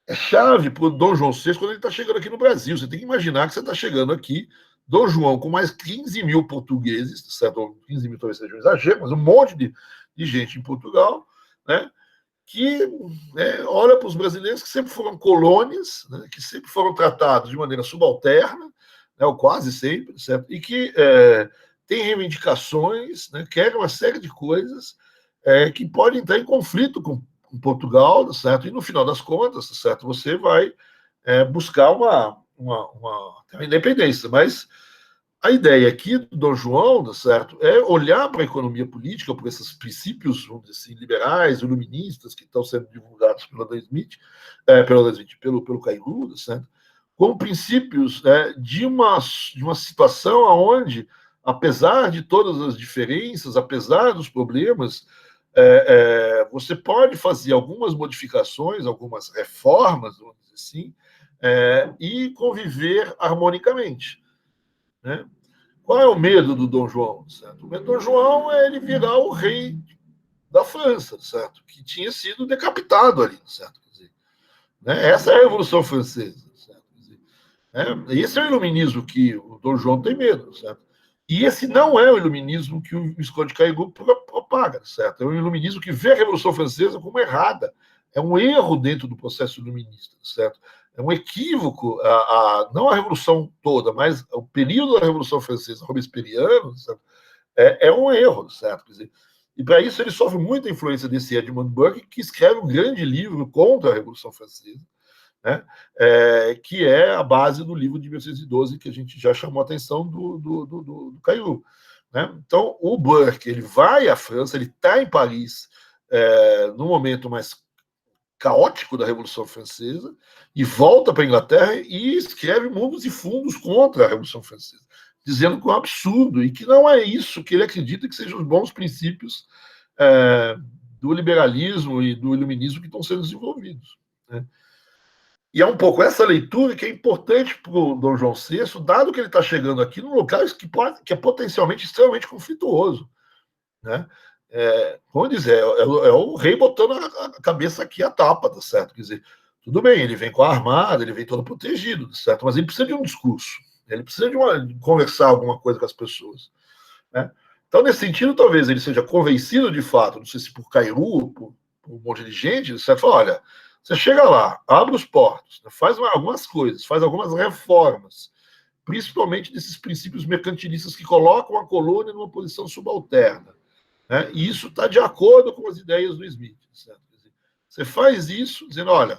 É chave para o Dom João VI quando ele está chegando aqui no Brasil. Você tem que imaginar que você está chegando aqui, Dom João com mais 15 mil portugueses, certo? 15 mil talvez seja um exagero, mas um monte de gente em Portugal, né? Que olha para os brasileiros que sempre foram colônias, né, que sempre foram tratados de maneira subalterna, né, ou quase sempre, certo? E que têm reivindicações, né, querem uma série de coisas que podem entrar em conflito com Portugal, certo? E no final das contas, certo? Você vai buscar uma independência, mas a ideia aqui do Dom João, certo, é olhar para a economia política, por esses princípios, vamos dizer assim, liberais, iluministas, que estão sendo divulgados pelo Adam Smith, pelo Cairu, certo, como princípios de uma situação onde, apesar de todas as diferenças, apesar dos problemas, você pode fazer algumas modificações, algumas reformas, vamos dizer assim, e conviver harmonicamente, né? Qual é o medo do Dom João? Certo? O medo do Dom João é ele virar o rei da França, certo? Que tinha sido decapitado ali, certo? Quer dizer, né? Essa é a Revolução Francesa, certo? Quer dizer, esse é o iluminismo que o Dom João tem medo, certo? E esse não é o iluminismo que o Visconde Cairu propaga, certo? É um iluminismo que vê a Revolução Francesa como errada. É um erro dentro do processo iluminista, certo? É um equívoco, não a Revolução toda, mas o período da Revolução Francesa robespierriano, certo? É um erro, certo? Quer dizer, e para isso ele sofre muita influência desse Edmund Burke, que escreve um grande livro contra a Revolução Francesa, né? Que é a base do livro de 1812, que a gente já chamou a atenção do Cairu. Né? Então, o Burke ele vai à França, ele está em Paris no momento mais caótico da Revolução Francesa e volta para a Inglaterra e escreve mundos e fundos contra a Revolução Francesa, dizendo que é um absurdo e que não é isso que ele acredita que sejam os bons princípios do liberalismo e do iluminismo que estão sendo desenvolvidos. Né? E é um pouco essa leitura que é importante para o Dom João VI, dado que ele está chegando aqui num local que é potencialmente extremamente conflituoso. Né? Como dizer, é o rei botando a cabeça aqui a tapa, tá certo? Quer dizer, tudo bem, ele vem com a armada, ele vem todo protegido, tá certo? Mas ele precisa de um discurso, ele precisa de conversar alguma coisa com as pessoas. Né? Então, nesse sentido, talvez ele seja convencido de fato, não sei se por Cairu, por um monte de gente, certo? Fala, olha, você chega lá, abre os portos, faz algumas coisas, faz algumas reformas, principalmente desses princípios mercantilistas que colocam a colônia numa posição subalterna. Né? E isso está de acordo com as ideias do Smith. Certo? Você faz isso dizendo, olha,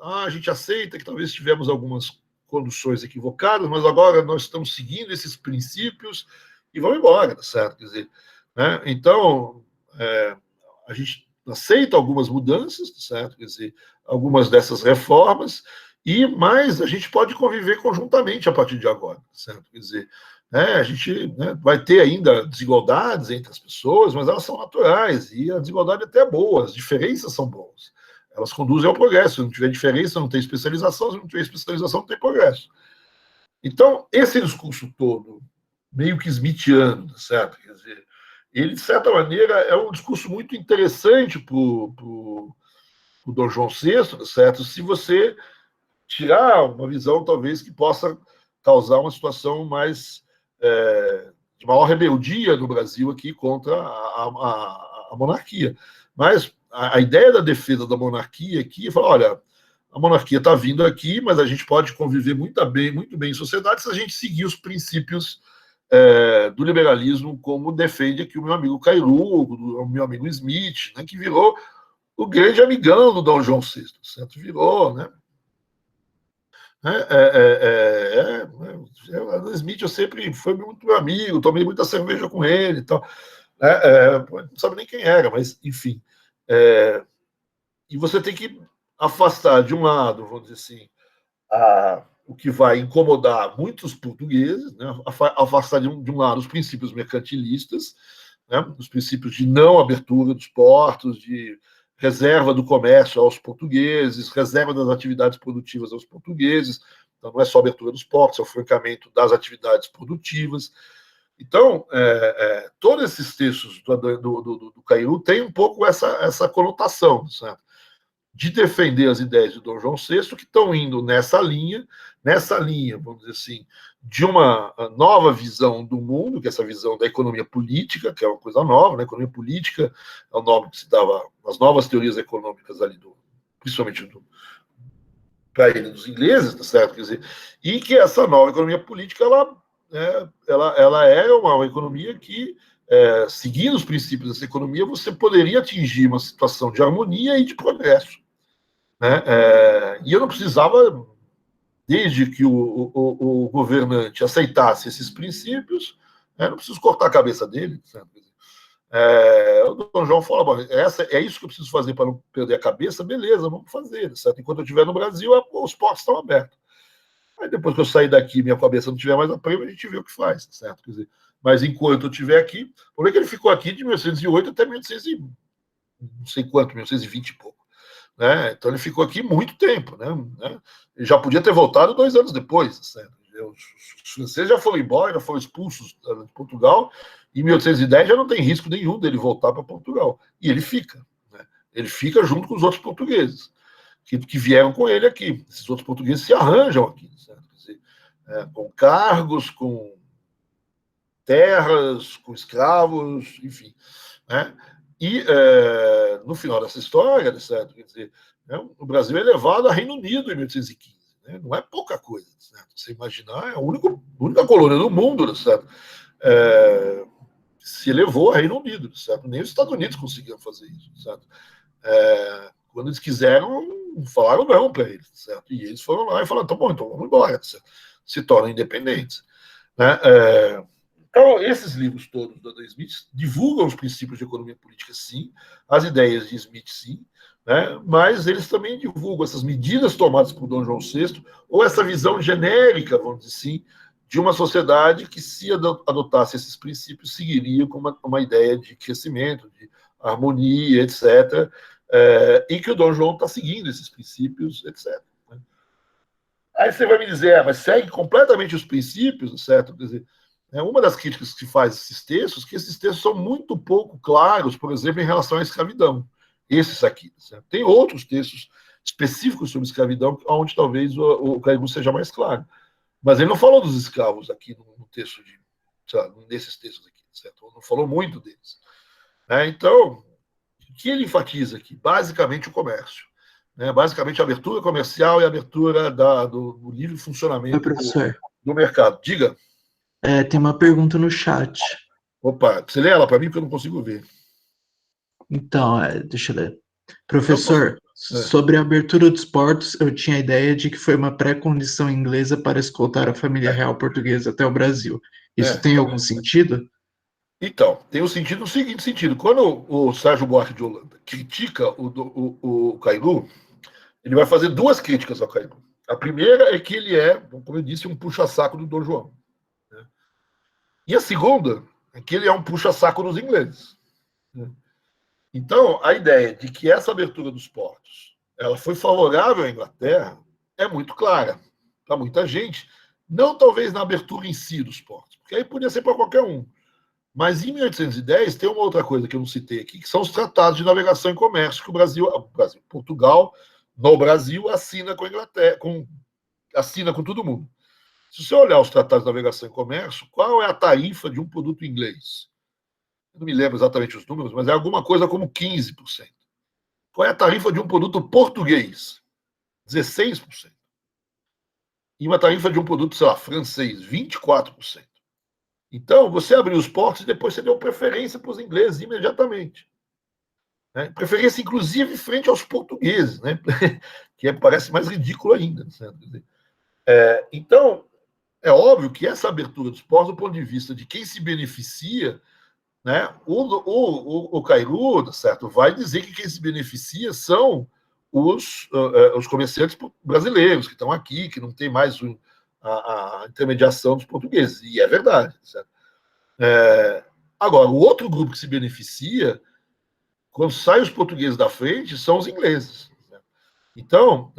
a gente aceita que talvez tivemos algumas conduções equivocadas, mas agora nós estamos seguindo esses princípios e vamos embora, certo? Quer dizer, né? Então, a gente aceita algumas mudanças, certo? Quer dizer, algumas dessas reformas, mas a gente pode conviver conjuntamente a partir de agora, certo? Quer dizer, a gente vai ter ainda desigualdades entre as pessoas, mas elas são naturais, e a desigualdade até é boa, as diferenças são boas. Elas conduzem ao progresso. Se não tiver diferença, não tem especialização, se não tiver especialização, não tem progresso. Então, esse discurso todo, meio que smithiano, certo? Quer dizer, ele, de certa maneira, é um discurso muito interessante para o Dom João VI, certo? Se você tirar uma visão, talvez, que possa causar uma situação mais de maior rebeldia no Brasil aqui contra a monarquia. Mas a ideia da defesa da monarquia aqui é falar, olha, a monarquia está vindo aqui, mas a gente pode conviver muito bem em sociedade se a gente seguir os princípios do liberalismo, como defende aqui o meu amigo Cairu, o meu amigo Smith, né, que virou o grande amigão do Dom João VI, certo? Virou, né? O Smith eu sempre foi muito meu amigo, tomei muita cerveja com ele e tal. Não sabe nem quem era, mas enfim. E você tem que afastar de um lado, vamos dizer assim, o que vai incomodar muitos portugueses, né? Afastar de um lado os princípios mercantilistas, né? Os princípios de não abertura dos portos, de reserva do comércio aos portugueses, reserva das atividades produtivas aos portugueses. Então, não é só abertura dos portos, é o francamento das atividades produtivas. Então, todos esses textos do Cairu têm um pouco essa conotação, certo? De defender as ideias de Dom João VI, que estão indo nessa linha, vamos dizer assim, de uma nova visão do mundo, que é essa visão da economia política, que é uma coisa nova, né? Economia política é o nome que se dava às novas teorias econômicas ali, principalmente para ele dos ingleses, tá certo? Quer dizer, e que essa nova economia política ela é uma economia que, seguindo os princípios dessa economia, você poderia atingir uma situação de harmonia e de progresso. Né? E eu não precisava, desde que o governante aceitasse esses princípios, não preciso cortar a cabeça dele. O Dom João fala, bom, é isso que eu preciso fazer para não perder a cabeça, beleza, vamos fazer. Certo? Enquanto eu estiver no Brasil, os portos estão abertos. Aí depois que eu sair daqui, minha cabeça não tiver mais a prêmio, a gente vê o que faz. Certo? Quer dizer, mas enquanto eu estiver aqui, por que ele ficou aqui de 1908 até 1900 não sei quanto, 1920 e pouco. Né? Então ele ficou aqui muito tempo. Né? Ele já podia ter voltado 2 anos depois. Certo? Os franceses já foram embora, já foram expulsos de Portugal. Em 1810 já não tem risco nenhum dele voltar para Portugal. E ele fica. Né? Ele fica junto com os outros portugueses que vieram com ele aqui. Esses outros portugueses se arranjam aqui. Certo? Quer dizer, com cargos, com terras, com escravos, enfim. Né? E, no final dessa história, certo? Quer dizer, o Brasil é levado a Reino Unido em 1815. Né? Não é pouca coisa. Certo? Você imaginar, é a única colônia do mundo, certo? Se elevou a Reino Unido, certo? Nem os Estados Unidos conseguiram fazer isso, certo? Quando eles quiseram, falaram não para eles, certo? E eles foram lá e falaram, tá bom, então vamos embora, certo? Se tornam independentes. Né? Então, esses livros todos do Adam Smith divulgam os princípios de economia política, sim, as ideias de Smith, sim, né? Mas eles também divulgam essas medidas tomadas por Dom João VI, ou essa visão genérica, vamos dizer assim, de uma sociedade que, se adotasse esses princípios, seguiria com uma ideia de crescimento, de harmonia, etc., e que o Dom João está seguindo esses princípios, etc. Né? Aí você vai me dizer, mas segue completamente os princípios, certo? Quer dizer, uma das críticas que se faz a esses textos, que esses textos são muito pouco claros, por exemplo, em relação à escravidão. Esses aqui. Certo? Tem outros textos específicos sobre escravidão, onde talvez o Cairu seja mais claro. Mas ele não falou dos escravos aqui no texto nesses textos aqui, certo? Não falou muito deles. Então, o que ele enfatiza aqui? Basicamente o comércio. Basicamente a abertura comercial e a abertura do livre funcionamento do mercado. Diga. Tem uma pergunta no chat. Opa, você lê ela para mim porque eu não consigo ver. Então, deixa eu ler. Professor, sobre a abertura dos portos, eu tinha a ideia de que foi uma pré-condição inglesa para escoltar a família real portuguesa até o Brasil. Isso tem algum sentido? Então, tem o sentido, no seguinte sentido. Quando o Sérgio Buarque de Holanda critica o Cairu, ele vai fazer 2 críticas ao Cairu. A primeira é que ele é, como eu disse, um puxa-saco do Dom João. Né? E a segunda é que ele é um puxa-saco dos ingleses. Né? Então, a ideia de que essa abertura dos portos ela foi favorável à Inglaterra é muito clara para muita gente. Não talvez na abertura em si dos portos, porque aí podia ser para qualquer um. Mas em 1810 tem uma outra coisa que eu não citei aqui, que são os tratados de navegação e comércio que Portugal, no Brasil, assina com a Inglaterra, assina com todo mundo. Se você olhar os tratados de navegação e comércio, qual é a tarifa de um produto inglês? Eu não me lembro exatamente os números, mas é alguma coisa como 15%. Qual é a tarifa de um produto português? 16%. E uma tarifa de um produto, sei lá, francês, 24%. Então, você abriu os portos e depois você deu preferência para os ingleses imediatamente. Né? Preferência, inclusive, frente aos portugueses, né? Que parece mais ridículo ainda. Então, é óbvio que essa abertura dos portos, do ponto de vista de quem se beneficia, né, o Cairu, certo, vai dizer que quem se beneficia são os comerciantes brasileiros que estão aqui, que não tem mais a intermediação dos portugueses. E é verdade. Certo? Agora, o outro grupo que se beneficia, quando saem os portugueses da frente, são os ingleses. Né? Então,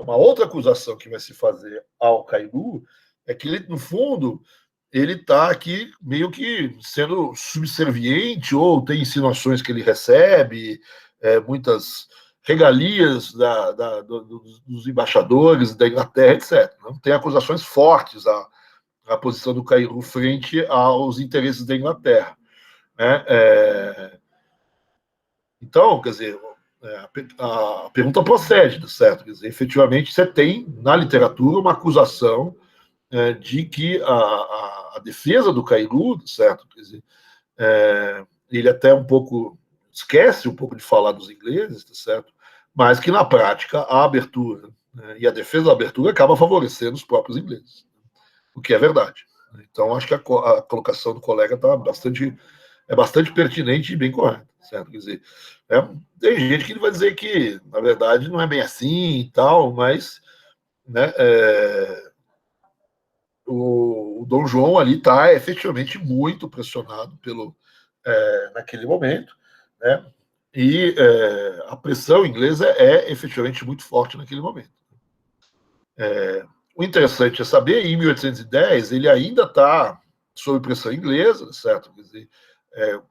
uma outra acusação que vai se fazer ao Cairu é que ele, no fundo, ele está aqui meio que sendo subserviente, ou tem insinuações que ele recebe, muitas regalias dos embaixadores da Inglaterra, etc. Não tem acusações fortes à posição do Cairu frente aos interesses da Inglaterra. Né? Então, quer dizer, a pergunta procede, certo? Quer dizer, efetivamente, você tem na literatura uma acusação de que a defesa do Cairu, certo? Quer dizer, ele até um pouco esquece um pouco de falar dos ingleses, certo? Mas que na prática a abertura, né, e a defesa da abertura acaba favorecendo os próprios ingleses, o que é verdade. Então acho que a colocação do colega é bastante pertinente e bem correta, certo? Quer dizer, tem gente que vai dizer que na verdade não é bem assim e tal, mas, né, o Dom João ali está efetivamente muito pressionado naquele momento, né? E a pressão inglesa é efetivamente muito forte naquele momento. O interessante é saber, em 1810, ele ainda está sob pressão inglesa, certo? Quer dizer,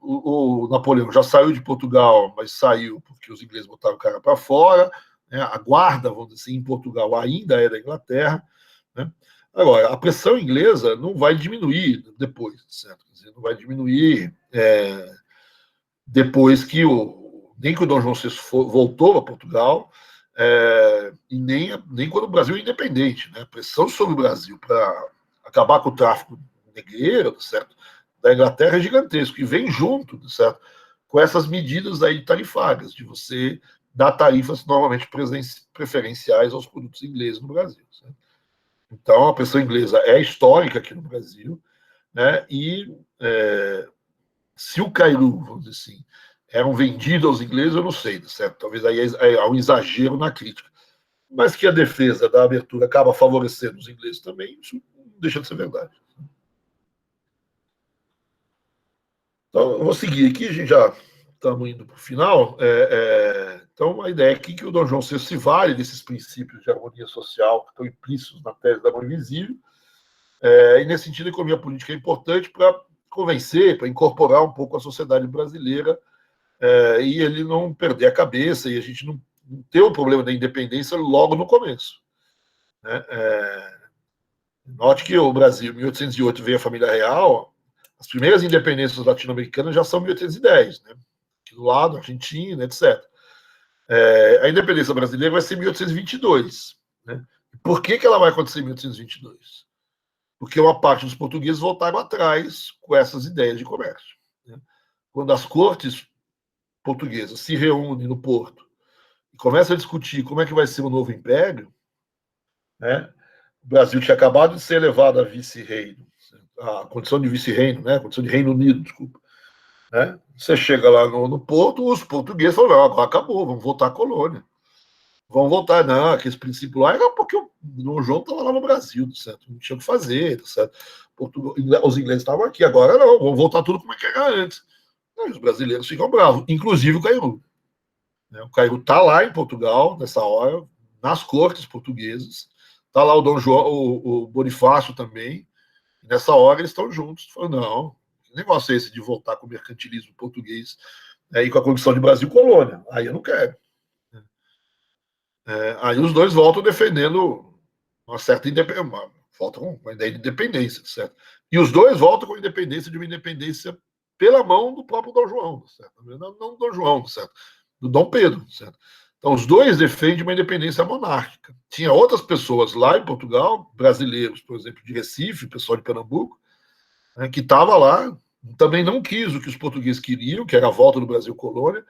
o Napoleão já saiu de Portugal, mas saiu porque os ingleses botaram o cara para fora, né? A guarda, vamos dizer assim, em Portugal ainda é da Inglaterra, né? Agora, a pressão inglesa não vai diminuir depois, certo? Quer dizer, não vai diminuir depois que nem que o Dom João VI voltou a Portugal, e nem quando o Brasil é independente. Né? A pressão sobre o Brasil para acabar com o tráfico negreiro, certo? Da Inglaterra é gigantesco, e vem junto, certo? Com essas medidas aí tarifárias, de você dar tarifas normalmente preferenciais aos produtos ingleses no Brasil. Certo? Então, a pressão inglesa é histórica aqui no Brasil, né? E se o Cairu, vamos dizer assim, eram vendidos aos ingleses, eu não sei, certo? Talvez aí há um exagero na crítica. Mas que a defesa da abertura acaba favorecendo os ingleses também, isso não deixa de ser verdade. Então, eu vou seguir aqui, a gente já estamos indo para o final. Então, a ideia aqui é que o Dom João VI se vale desses princípios de harmonia social que estão implícitos na tese da mão invisível, e, nesse sentido, a economia política é importante para convencer, para incorporar um pouco a sociedade brasileira, e ele não perder a cabeça, e a gente não ter o problema da independência logo no começo. Né? Note que o Brasil, em 1808, veio a família real, as primeiras independências latino-americanas já são 1810, né? Aqui do lado, Argentina, etc. A independência brasileira vai ser em 1822. Né? Por que ela vai acontecer em 1822? Porque uma parte dos portugueses voltaram atrás com essas ideias de comércio. Né? Quando as cortes portuguesas se reúnem no Porto e começam a discutir como é que vai ser o novo império, né? O Brasil tinha acabado de ser elevado a vice-reino, a condição de vice-reino, né? A condição de Reino Unido, desculpa. Né? Você chega lá no Porto, os portugueses falam, não, agora acabou, vamos voltar à colônia. Vão voltar, não, aqueles princípios lá era porque o Dom João estava lá no Brasil, certo? Não tinha o que fazer, certo? Os ingleses estavam aqui, agora não, vão voltar tudo como é que era antes. E os brasileiros ficam bravos, inclusive o Cairu. O Cairu está lá em Portugal, nessa hora, nas cortes portuguesas, está lá o Dom João, o Bonifácio também, e nessa hora eles estão juntos, falam, não, Que negócio é esse de voltar com o mercantilismo português e com a condição de Brasil colônia? Aí eu não quero. Aí os dois voltam defendendo uma certa independência, voltam com a ideia de independência, certo? E os dois voltam com a independência de uma independência pela mão do próprio Dom João, certo? Não do Dom João, certo? Do Dom Pedro, certo? Então os dois defendem uma independência monárquica. Tinha outras pessoas lá em Portugal, brasileiros, por exemplo, de Recife, pessoal de Pernambuco, né, que estava lá, também não quis o que os portugueses queriam, que era a volta do Brasil colônia,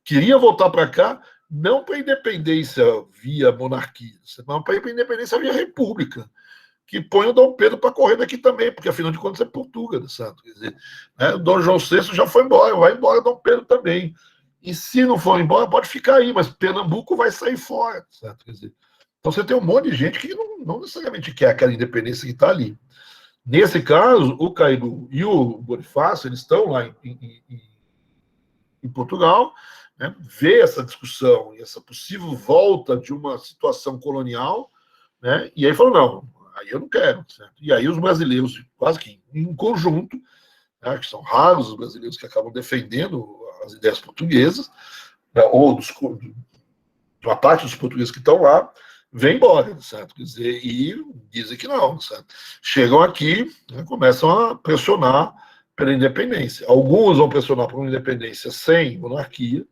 queria voltar para cá, não para a independência via monarquia, mas para a independência via república, que põe o Dom Pedro para correr daqui também, porque afinal de contas é Portugal, certo? Quer dizer, né, o Dom João VI já foi embora, vai embora Dom Pedro também. E se não for embora, pode ficar aí, mas Pernambuco vai sair fora, certo? Quer dizer, então você tem um monte de gente que não necessariamente quer aquela independência que está ali. Nesse caso, o Cairu e o Bonifácio, eles estão lá em Portugal, né, vê essa discussão e essa possível volta de uma situação colonial, né, e aí falou, não, aí eu não quero. Certo? E aí os brasileiros, quase que em conjunto, né, que são raros os brasileiros que acabam defendendo as ideias portuguesas, né, ou de uma parte dos portugueses que estão lá, vem embora, certo? Quer dizer, e dizem que não, certo? Chegam aqui, né, começam a pressionar pela independência. Alguns vão pressionar por uma independência sem monarquia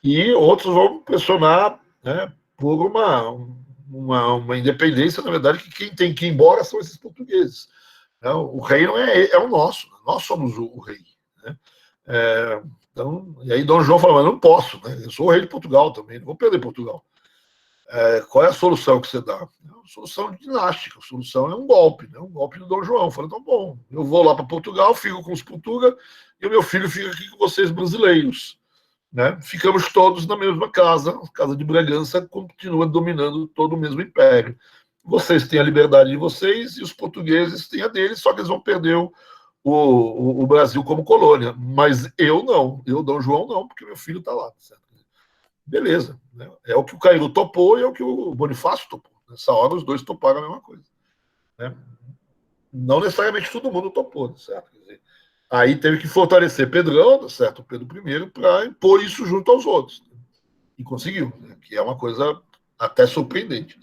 e outros vão pressionar, né, por uma independência, na verdade, que quem tem que ir embora são esses portugueses. O rei não é o nosso, nós somos o rei. Né? Então, e aí Dom João fala, mas não posso, né? Eu sou o rei de Portugal também, não vou perder Portugal. Qual é a solução que você dá? É uma solução dinástica, a solução é um golpe, né? Um golpe do Dom João. Fala, então, bom, eu vou lá para Portugal, fico com os portugueses e o meu filho fica aqui com vocês brasileiros. Né? Ficamos todos na mesma casa, a Casa de Bragança continua dominando todo o mesmo império. Vocês têm a liberdade de vocês e os portugueses têm a deles, só que eles vão perder o Brasil como colônia. Mas eu não, eu, Dom João, não, porque meu filho está lá. Certo? Beleza. Né? É o que o Cairu topou e é o que o Bonifácio topou. Nessa hora, os dois toparam a mesma coisa. Né? Não necessariamente todo mundo topou, certo? Quer dizer, aí teve que fortalecer Pedrão, certo? Pedro I, para impor isso junto aos outros. Né? E conseguiu, né? Que é uma coisa até surpreendente.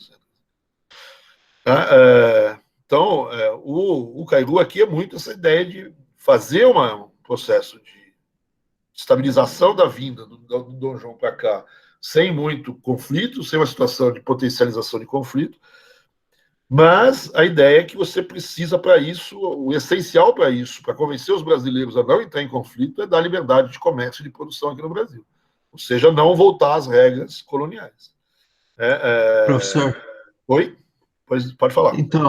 Então, o Cairu aqui é muito essa ideia de fazer um processo de estabilização da vinda do Dom João para cá, sem muito conflito, sem uma situação de potencialização de conflito, mas a ideia é que você precisa para isso, o essencial para isso, para convencer os brasileiros a não entrar em conflito, é dar liberdade de comércio e de produção aqui no Brasil. Ou seja, não voltar às regras coloniais. Professor, Oi? Pode falar. então,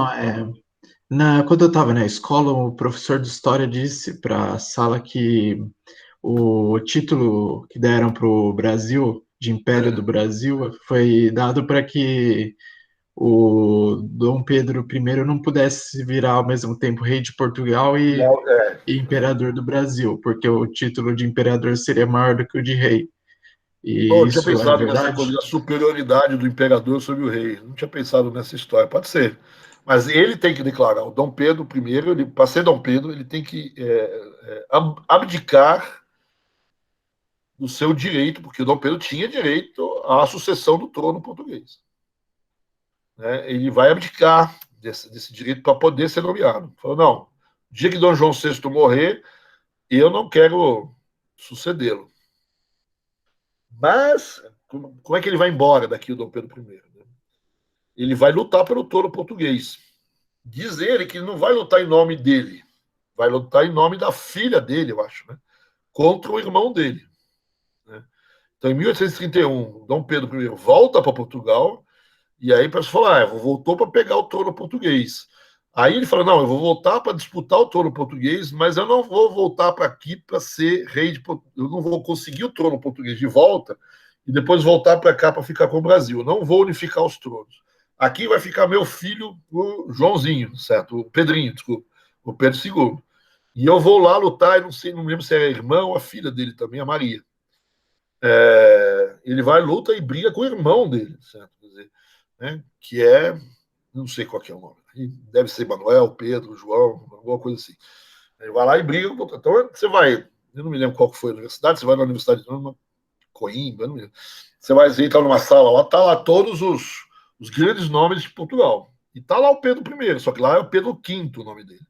quando eu estava na escola, o professor de história disse para a sala que o título que deram para o Brasil, de Império do Brasil, foi dado para que o Dom Pedro I não pudesse virar ao mesmo tempo rei de Portugal e imperador do Brasil, porque o título de imperador seria maior do que o de rei. E Não tinha isso é pensado nessa verdade? coisa da superioridade do imperador sobre o rei. Não tinha pensado nessa história. Pode ser. Mas ele tem que declarar. O Dom Pedro I, para ser Dom Pedro, ele tem que abdicar do seu direito, porque o Dom Pedro tinha direito à sucessão do trono português. Né? Ele vai abdicar desse direito para poder ser nomeado. Falou, não, no dia que Dom João VI morrer, eu não quero sucedê-lo. Mas, como é que ele vai embora daqui, o Dom Pedro I? Ele vai lutar pelo trono português. Diz ele que ele não vai lutar em nome dele, vai lutar em nome da filha dele, eu acho, né? Contra o irmão dele. Né? Então, em 1831, Dom Pedro I volta para Portugal, e aí o pessoal fala, voltou para pegar o trono português. Aí ele fala, não, eu vou voltar para disputar o trono português, mas eu não vou voltar para aqui para ser rei de Portugal. Eu não vou conseguir o trono português de volta e depois voltar para cá para ficar com o Brasil. Eu não vou unificar os tronos. Aqui vai ficar meu filho, o Joãozinho, certo? O Pedrinho, desculpa, o Pedro II. E eu vou lá lutar, não sei, não lembro se é a irmã ou a filha dele também, a Maria. Ele vai, luta e briga com o irmão dele, certo? Quer dizer, né? Que não sei qual que é o nome. Deve ser Manuel, Pedro, João, alguma coisa assim. Ele vai lá e briga. Então você vai, eu não me lembro qual que foi a universidade, você vai na universidade de Coimbra, não me lembro. Você vai entrar numa sala lá, tá lá todos os grandes nomes de Portugal. E tá lá o Pedro I, só que lá é o Pedro V o nome dele.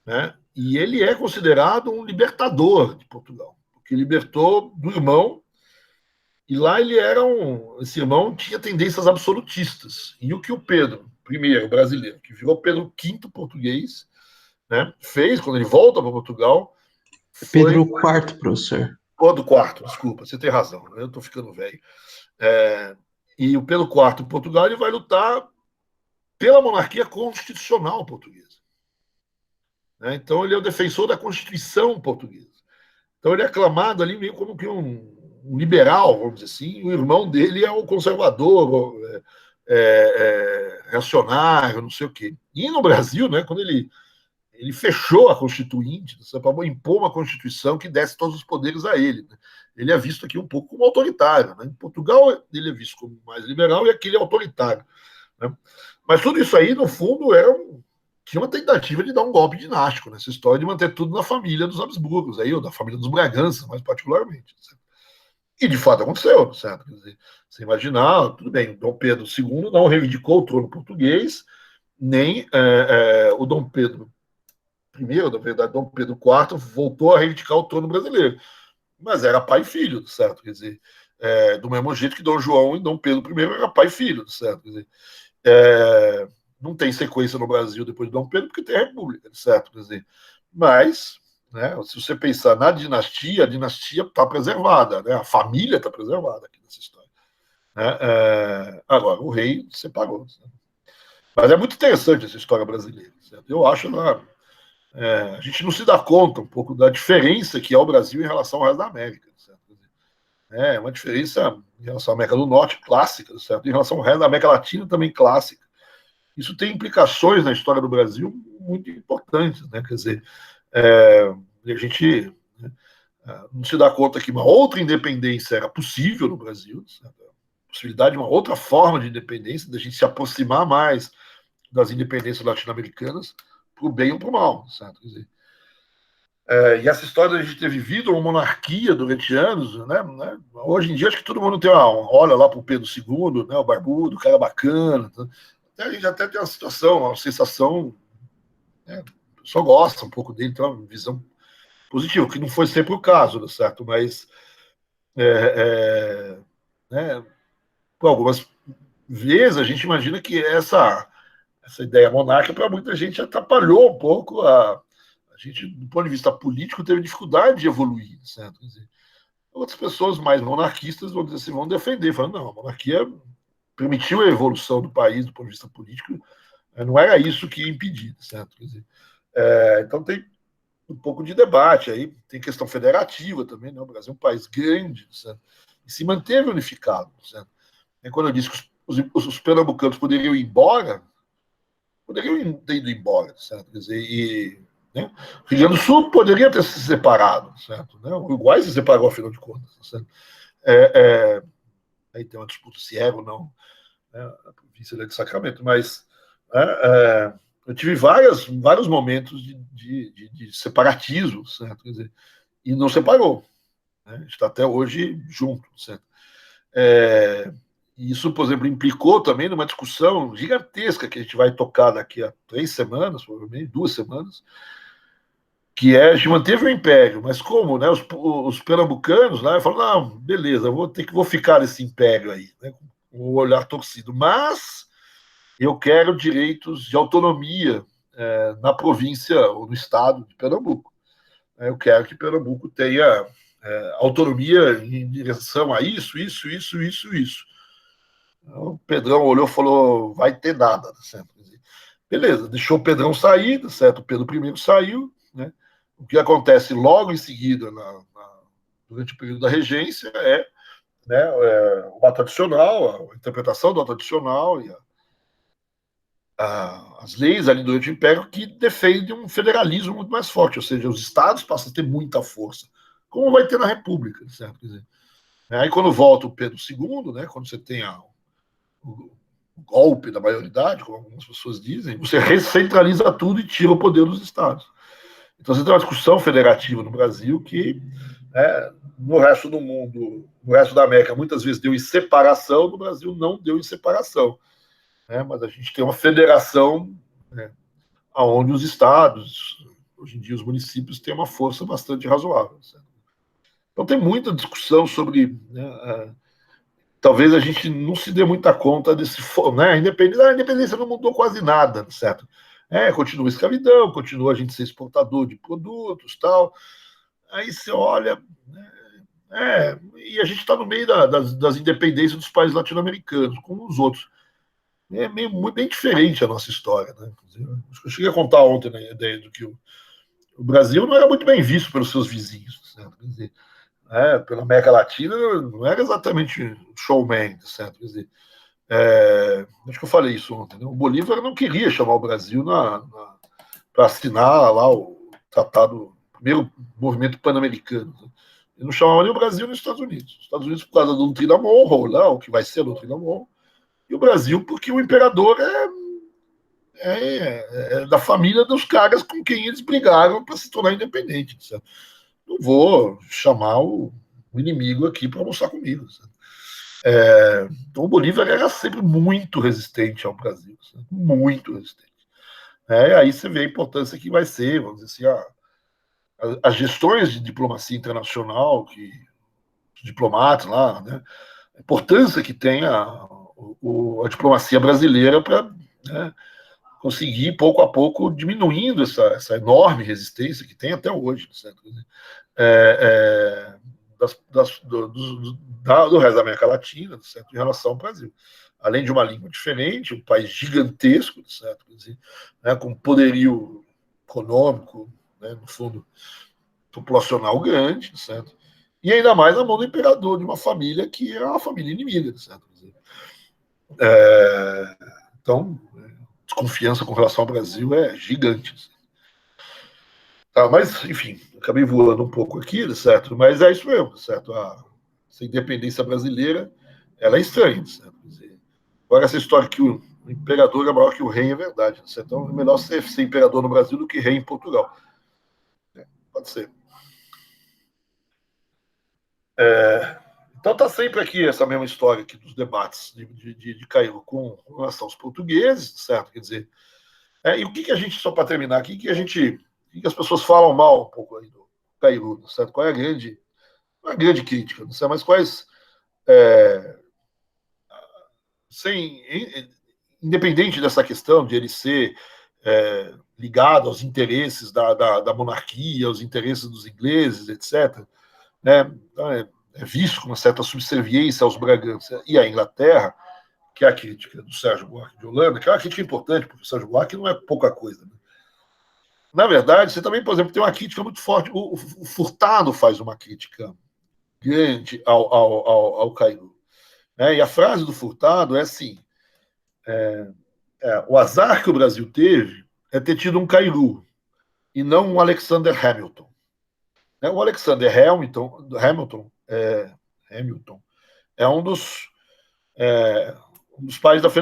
Né? E ele é considerado um libertador de Portugal, porque libertou do irmão, e lá ele era esse irmão tinha tendências absolutistas. E o que o Pedro I, brasileiro, que virou Pedro V português, né, fez quando ele volta para Portugal. Pedro IV, professor. Do quarto, desculpa, você tem razão, eu estou ficando velho. E o Pedro IV em Portugal ele vai lutar pela monarquia constitucional portuguesa. Né? Então ele é o defensor da Constituição portuguesa. Então ele é aclamado ali meio como que um liberal, vamos dizer assim. O irmão dele é o conservador, reacionário, não sei o quê. E no Brasil, né, quando ele fechou a Constituinte, para impor uma Constituição que desse todos os poderes a ele. Né? Ele é visto aqui um pouco como autoritário. Né? Em Portugal, ele é visto como mais liberal e aqui ele é autoritário. Né? Mas tudo isso aí, no fundo, tinha uma tentativa de dar um golpe dinástico nessa história de manter tudo na família dos Habsburgos, aí, ou da família dos Bragança, mais particularmente. Certo? E, de fato, aconteceu. Certo? Quer dizer, você imaginar, tudo bem, Dom Pedro II não reivindicou o trono português, nem o Dom Pedro I, na verdade, Dom Pedro IV, voltou a reivindicar o trono brasileiro. Mas era pai e filho, certo? Quer dizer, do mesmo jeito que Dom João e Dom Pedro I era pai e filho, certo? Quer dizer, não tem sequência no Brasil depois de Dom Pedro, porque tem a República, certo? Quer dizer, mas, né, se você pensar na dinastia, a dinastia está preservada, né? A família está preservada aqui nessa história. Né? Agora, o rei separou. Certo? Mas é muito interessante essa história brasileira. Certo? Eu acho a gente não se dá conta um pouco da diferença que é o Brasil em relação ao resto da América. Certo? É uma diferença em relação à América do Norte, clássica, certo? Em relação ao resto da América Latina, também clássica. Isso tem implicações na história do Brasil muito importantes. Né? Quer dizer, a gente não se dá conta que uma outra independência era possível no Brasil, certo? A possibilidade de uma outra forma de independência, da gente se aproximar mais das independências latino-americanas, para o bem ou para o mal, certo? Quer dizer, e essa história de a gente ter vivido uma monarquia durante anos, né? Hoje em dia acho que todo mundo olha lá para o Pedro II, né? O barbudo, o cara bacana, tá? A gente até tem uma situação, uma sensação, né? O pessoal gosta um pouco dele, tem uma visão positiva, que não foi sempre o caso, certo? Mas né? Por algumas vezes a gente imagina que essa ideia monárquica para muita gente atrapalhou um pouco a gente, do ponto de vista político, teve dificuldade de evoluir, certo? Quer dizer, outras pessoas mais monarquistas vão dizer assim, vão defender, falando, não, a monarquia permitiu a evolução do país do ponto de vista político, não era isso que ia impedir, certo? Quer dizer, então tem um pouco de debate aí, tem questão federativa também, né? O Brasil é um país grande, certo? E se manteve unificado, certo? E quando eu disse que os pernambucanos poderiam ir embora, poderiam ter ido embora, certo? Quer dizer, né? O Rio Grande do Sul poderia ter se separado, certo? Né? O Uruguai se separou, afinal de contas. Certo? Aí tem uma disputa se é ou não, né? A província de Sacramento, mas eu tive vários momentos de separatismo, certo? Quer dizer, e não separou. Né? A gente está até hoje junto, certo? Isso, por exemplo, implicou também numa discussão gigantesca que a gente vai tocar daqui a 3 semanas, provavelmente 2 semanas, que a gente manteve o império, mas como, né? Os pernambucanos lá falaram, não, beleza, vou ficar nesse império aí, né, com o olhar torcido, mas eu quero direitos de autonomia na província ou no estado de Pernambuco. Eu quero que Pernambuco tenha autonomia em direção a isso. O Pedrão olhou e falou, vai ter nada, certo? Beleza, deixou o Pedrão sair, certo? O Pedro I saiu, né? O que acontece logo em seguida, durante o período da regência, né, o ato adicional, a interpretação do ato adicional e as leis ali durante o Império que defendem um federalismo muito mais forte, ou seja, os estados passam a ter muita força, como vai ter na República, certo? Quer dizer, aí quando volta o Pedro II, né, quando você tem o golpe da maioridade, como algumas pessoas dizem, você recentraliza tudo e tira o poder dos estados. Então você tem uma discussão federativa no Brasil que, no resto do mundo, no resto da América, muitas vezes deu em separação, no Brasil não deu em separação. Mas a gente tem uma federação, onde os estados, hoje em dia os municípios, têm uma força bastante razoável. Certo? Então tem muita discussão sobre... talvez a gente não se dê muita conta desse... A independência não mudou quase nada, certo? Continua a escravidão, continua a gente ser exportador de produtos, tal. Aí você olha... e a gente está no meio das independências dos países latino-americanos, como os outros. É bem diferente a nossa história. Né? Eu cheguei a contar ontem, né, a ideia do que o Brasil não era muito bem visto pelos seus vizinhos. Certo? Quer dizer, pela América Latina não era exatamente showman. Certo? Quer dizer, acho que eu falei isso ontem. Né? O Bolívar não queria chamar o Brasil para assinar lá o tratado, o primeiro movimento pan-americano. Né? Ele não chamava nem o Brasil nem os Estados Unidos. Os Estados Unidos por causa da doutrina Monroe, lá, o que vai ser a doutrina Monroe, e o Brasil porque o imperador é da família dos caras com quem eles brigaram para se tornar independente. Certo? Não vou chamar o inimigo aqui para almoçar comigo. Então o Bolívar era sempre muito resistente ao Brasil, certo? Muito resistente. Aí você vê a importância que vai ser, vamos dizer assim, as gestões de diplomacia internacional, que os diplomatas lá, né, a importância que tem a diplomacia brasileira para conseguir, pouco a pouco, diminuindo essa enorme resistência que tem até hoje, certo? Do resto da América Latina, certo? Em relação ao Brasil. Além de uma língua diferente, um país gigantesco, certo? Dizer, com poderio econômico, no fundo, populacional grande, certo? E ainda mais na mão do imperador, de uma família que é uma família inimiga, certo? Então, desconfiança com relação ao Brasil é gigante. Tá, mas, enfim, acabei voando um pouco aqui, certo? Mas é isso mesmo, certo? Essa independência brasileira, ela é estranha, certo? Agora, essa história que o imperador é maior que o rei é verdade, certo? Então, é melhor ser imperador no Brasil do que rei em Portugal. Pode ser. Então tá sempre aqui essa mesma história aqui dos debates de Cairo com relação aos portugueses, certo? Quer dizer, e o que a gente, só para terminar aqui, que as pessoas falam mal um pouco aí do Cairo, certo? Qual é a grande crítica, não sei, mas quais, independente dessa questão de ele ser ligado aos interesses da monarquia, aos interesses dos ingleses, etc., né? Então, é visto com uma certa subserviência aos Bragança e à Inglaterra, que é a crítica do Sérgio Buarque de Holanda, que é uma crítica importante, porque o Sérgio Buarque não é pouca coisa. Né? Na verdade, você também, por exemplo, tem uma crítica muito forte. O Furtado faz uma crítica grande ao Cairo. E a frase do Furtado é assim: o azar que o Brasil teve é ter tido um Cairo e não um Alexander Hamilton. O Alexander Hamilton é um dos pais dos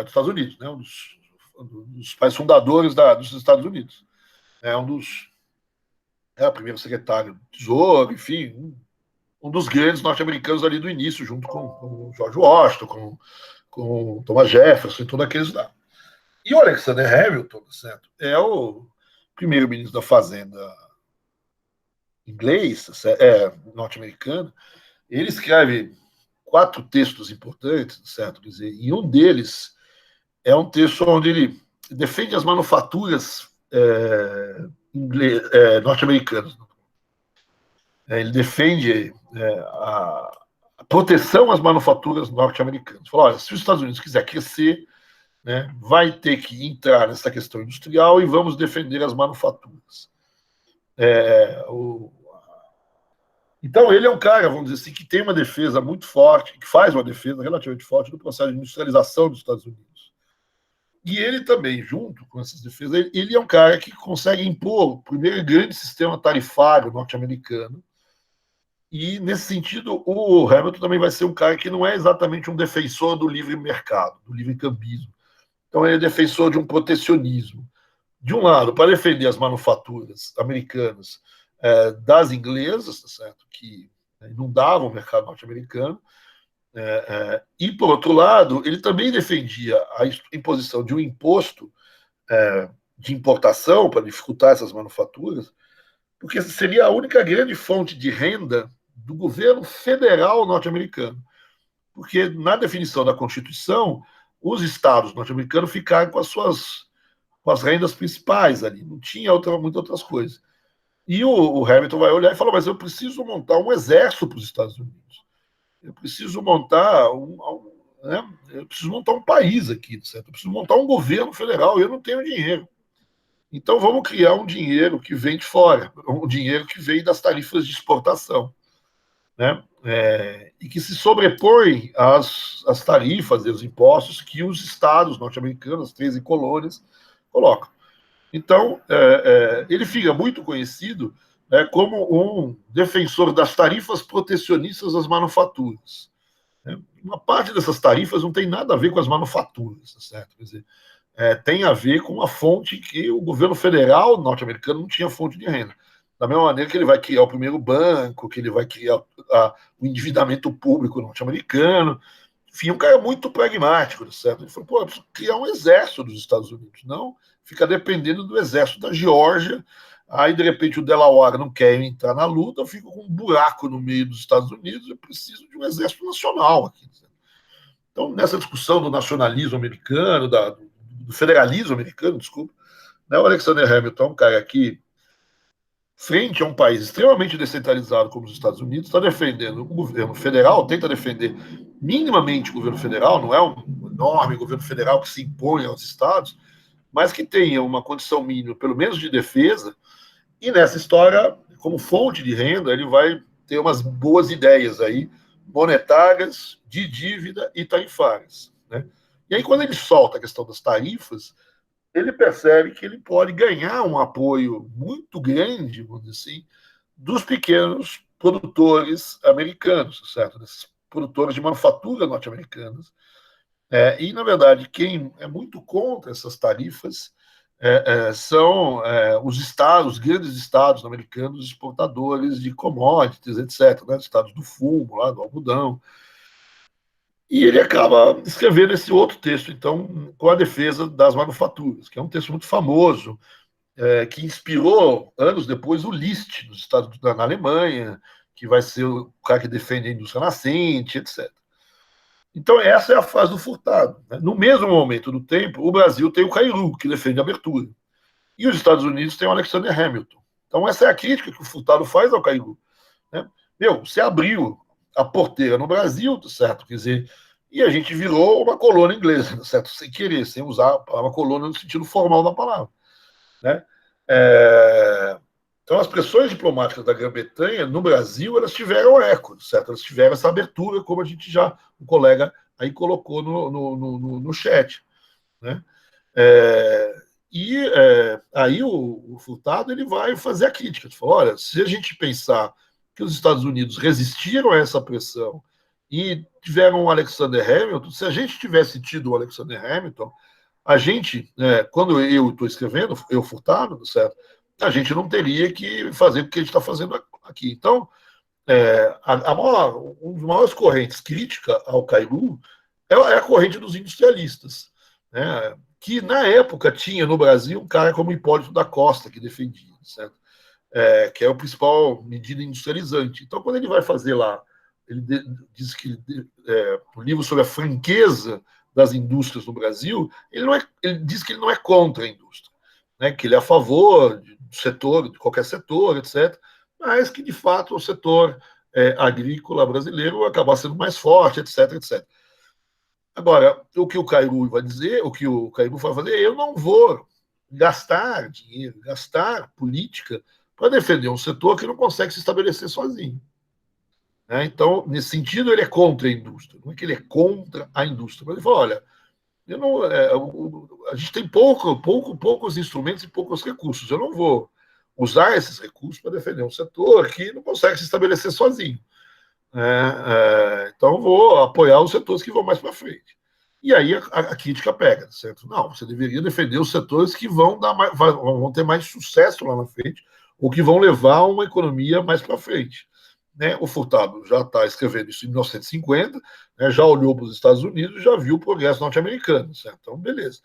Estados Unidos, né? Um dos pais fundadores dos Estados Unidos. O primeiro secretário do Tesouro, enfim, um dos grandes norte-americanos ali do início, junto com o George Washington, com o Thomas Jefferson e todos aqueles lá. E o Alexander Hamilton, certo, é o primeiro-ministro da Fazenda inglês, norte-americano. Ele escreve 4 textos importantes, certo? Quer dizer, e um deles é um texto onde ele defende as manufaturas norte-americanas. Ele defende a proteção às manufaturas norte-americanas. Fala, olha, se os Estados Unidos quiser crescer, né, vai ter que entrar nessa questão industrial e vamos defender as manufaturas. Então, ele é um cara, vamos dizer assim, que tem uma defesa muito forte, que faz uma defesa relativamente forte do processo de industrialização dos Estados Unidos. E ele também, junto com essas defesas, ele é um cara que consegue impor o primeiro grande sistema tarifário norte-americano. E, nesse sentido, o Hamilton também vai ser um cara que não é exatamente um defensor do livre mercado, do livre cambismo. Então, ele é defensor de um protecionismo, de um lado, para defender as manufaturas americanas das inglesas, tá certo? Que inundavam o mercado norte-americano, e, por outro lado, ele também defendia a imposição de um imposto de importação para dificultar essas manufaturas, porque seria a única grande fonte de renda do governo federal norte-americano. Porque, na definição da Constituição, os estados norte-americanos ficaram com as rendas principais ali, não tinha muitas outras coisas. E o Hamilton vai olhar e fala, mas eu preciso montar um exército para os Estados Unidos. Eu preciso montar eu preciso montar um país aqui, certo? Eu preciso montar um governo federal, e eu não tenho dinheiro. Então vamos criar um dinheiro que vem de fora, um dinheiro que vem das tarifas de exportação, né? E que se sobrepõe às tarifas e os impostos que os estados norte-americanos, as 13 colônias, colocam. Então, ele fica muito conhecido, né, como um defensor das tarifas protecionistas das manufaturas. Uma parte dessas tarifas não tem nada a ver com as manufaturas, certo? Quer dizer, tem a ver com a fonte que o governo federal norte-americano não tinha fonte de renda. Da mesma maneira que ele vai criar o primeiro banco, que ele vai criar o endividamento público norte-americano. Enfim, um cara muito pragmático, certo? Ele falou, pô, eu preciso criar um exército dos Estados Unidos, não fica dependendo do exército da Geórgia. Aí, de repente, o Delaware não quer entrar na luta, eu fico com um buraco no meio dos Estados Unidos, eu preciso de um exército nacional aqui. Então, nessa discussão do nacionalismo americano, do federalismo americano, desculpa, né, o Alexander Hamilton, um cara que, frente a um país extremamente descentralizado como os Estados Unidos, está defendendo o governo federal, tenta defender minimamente o governo federal, não é um enorme governo federal que se impõe aos estados, mas que tenha uma condição mínima, pelo menos de defesa, e nessa história, como fonte de renda, ele vai ter umas boas ideias aí, monetárias, de dívida e tarifárias, né? E aí, quando ele solta a questão das tarifas, ele percebe que ele pode ganhar um apoio muito grande, vamos dizer assim, dos pequenos produtores americanos, certo? Desses produtores de manufatura norte-americanas. E, na verdade, quem é muito contra essas tarifas são os grandes estados americanos exportadores de commodities, etc., né? Estados do fumo, lá, do algodão. E ele acaba escrevendo esse outro texto, então, com a defesa das manufaturas, que é um texto muito famoso, que inspirou, anos depois, o Liszt, na Alemanha, que vai ser o cara que defende a indústria nascente, etc. Então, essa é a fase do Furtado, né? No mesmo momento do tempo, o Brasil tem o Cairu, que defende a abertura. E os Estados Unidos têm o Alexander Hamilton. Então, essa é a crítica que o Furtado faz ao Cairu, né? Você abriu a porteira no Brasil, certo? Quer dizer, e a gente virou uma colônia inglesa, certo? Sem querer, sem usar uma colônia no sentido formal da palavra, né? Então, as pressões diplomáticas da Grã-Bretanha no Brasil, elas tiveram eco, certo? Elas tiveram essa abertura, como o colega aí colocou no chat, né? Aí o Furtado ele vai fazer a crítica. Ele fala, olha, se a gente pensar que os Estados Unidos resistiram a essa pressão e tiveram o Alexander Hamilton, se a gente tivesse tido o Alexander Hamilton, a gente, quando eu estou escrevendo, eu Furtado, certo? A gente não teria que fazer o que a gente está fazendo aqui. Então, uma das maiores correntes crítica ao Cairu é a corrente dos industrialistas, né? Que na época tinha no Brasil um cara como Hipólito da Costa que defendia, certo? Que é o principal medida industrializante. Então, quando ele vai fazer lá, ele diz que o livro sobre a franqueza das indústrias no Brasil, ele diz que ele não é contra a indústria, né? Que ele é a favor do setor, de qualquer setor, etc., mas que, de fato, o setor agrícola brasileiro acaba sendo mais forte, etc., etc. Agora, o que o Cairu vai dizer, o que o Cairu vai fazer, eu não vou gastar dinheiro, gastar política para defender um setor que não consegue se estabelecer sozinho. Então, nesse sentido, ele é contra a indústria. Não é que ele é contra a indústria. Mas ele fala, olha, a gente tem poucos instrumentos e poucos recursos. Eu não vou usar esses recursos para defender um setor que não consegue se estabelecer sozinho. Então, vou apoiar os setores que vão mais para frente. E aí a crítica pega, certo? Não, você deveria defender os setores que vão vão ter mais sucesso lá na frente, ou que vão levar uma economia mais para frente. Né? O Furtado já está escrevendo isso em 1950, né? Já olhou para os Estados Unidos, já viu o progresso norte-americano, certo? Então, beleza.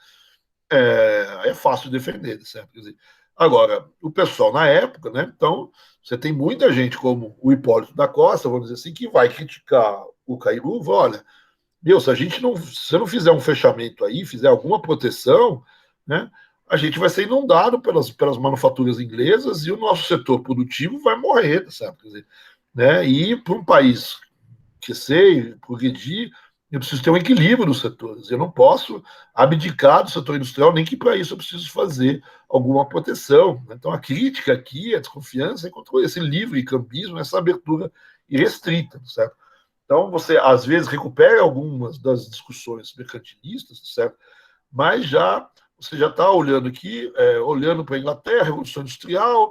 É fácil defender, certo? Quer dizer, agora, o pessoal na época, né? Então, você tem muita gente como o Hipólito da Costa, vamos dizer assim, que vai criticar o Cairu, olha, meu, se a gente não, se você não fizer um fechamento aí, fizer alguma proteção, né, a gente vai ser inundado pelas manufaturas inglesas e o nosso setor produtivo vai morrer, sabe? Quer dizer, né, e para um país que sei, progredir, eu preciso ter um equilíbrio nos setores. Eu não posso abdicar do setor industrial, nem que para isso eu preciso fazer alguma proteção. Então, a crítica aqui, a desconfiança é contra esse livre cambismo, essa abertura irrestrita, certo? Então, você, às vezes, recupera algumas das discussões mercantilistas, certo? Mas você já está olhando aqui, olhando para a Inglaterra, Revolução Industrial,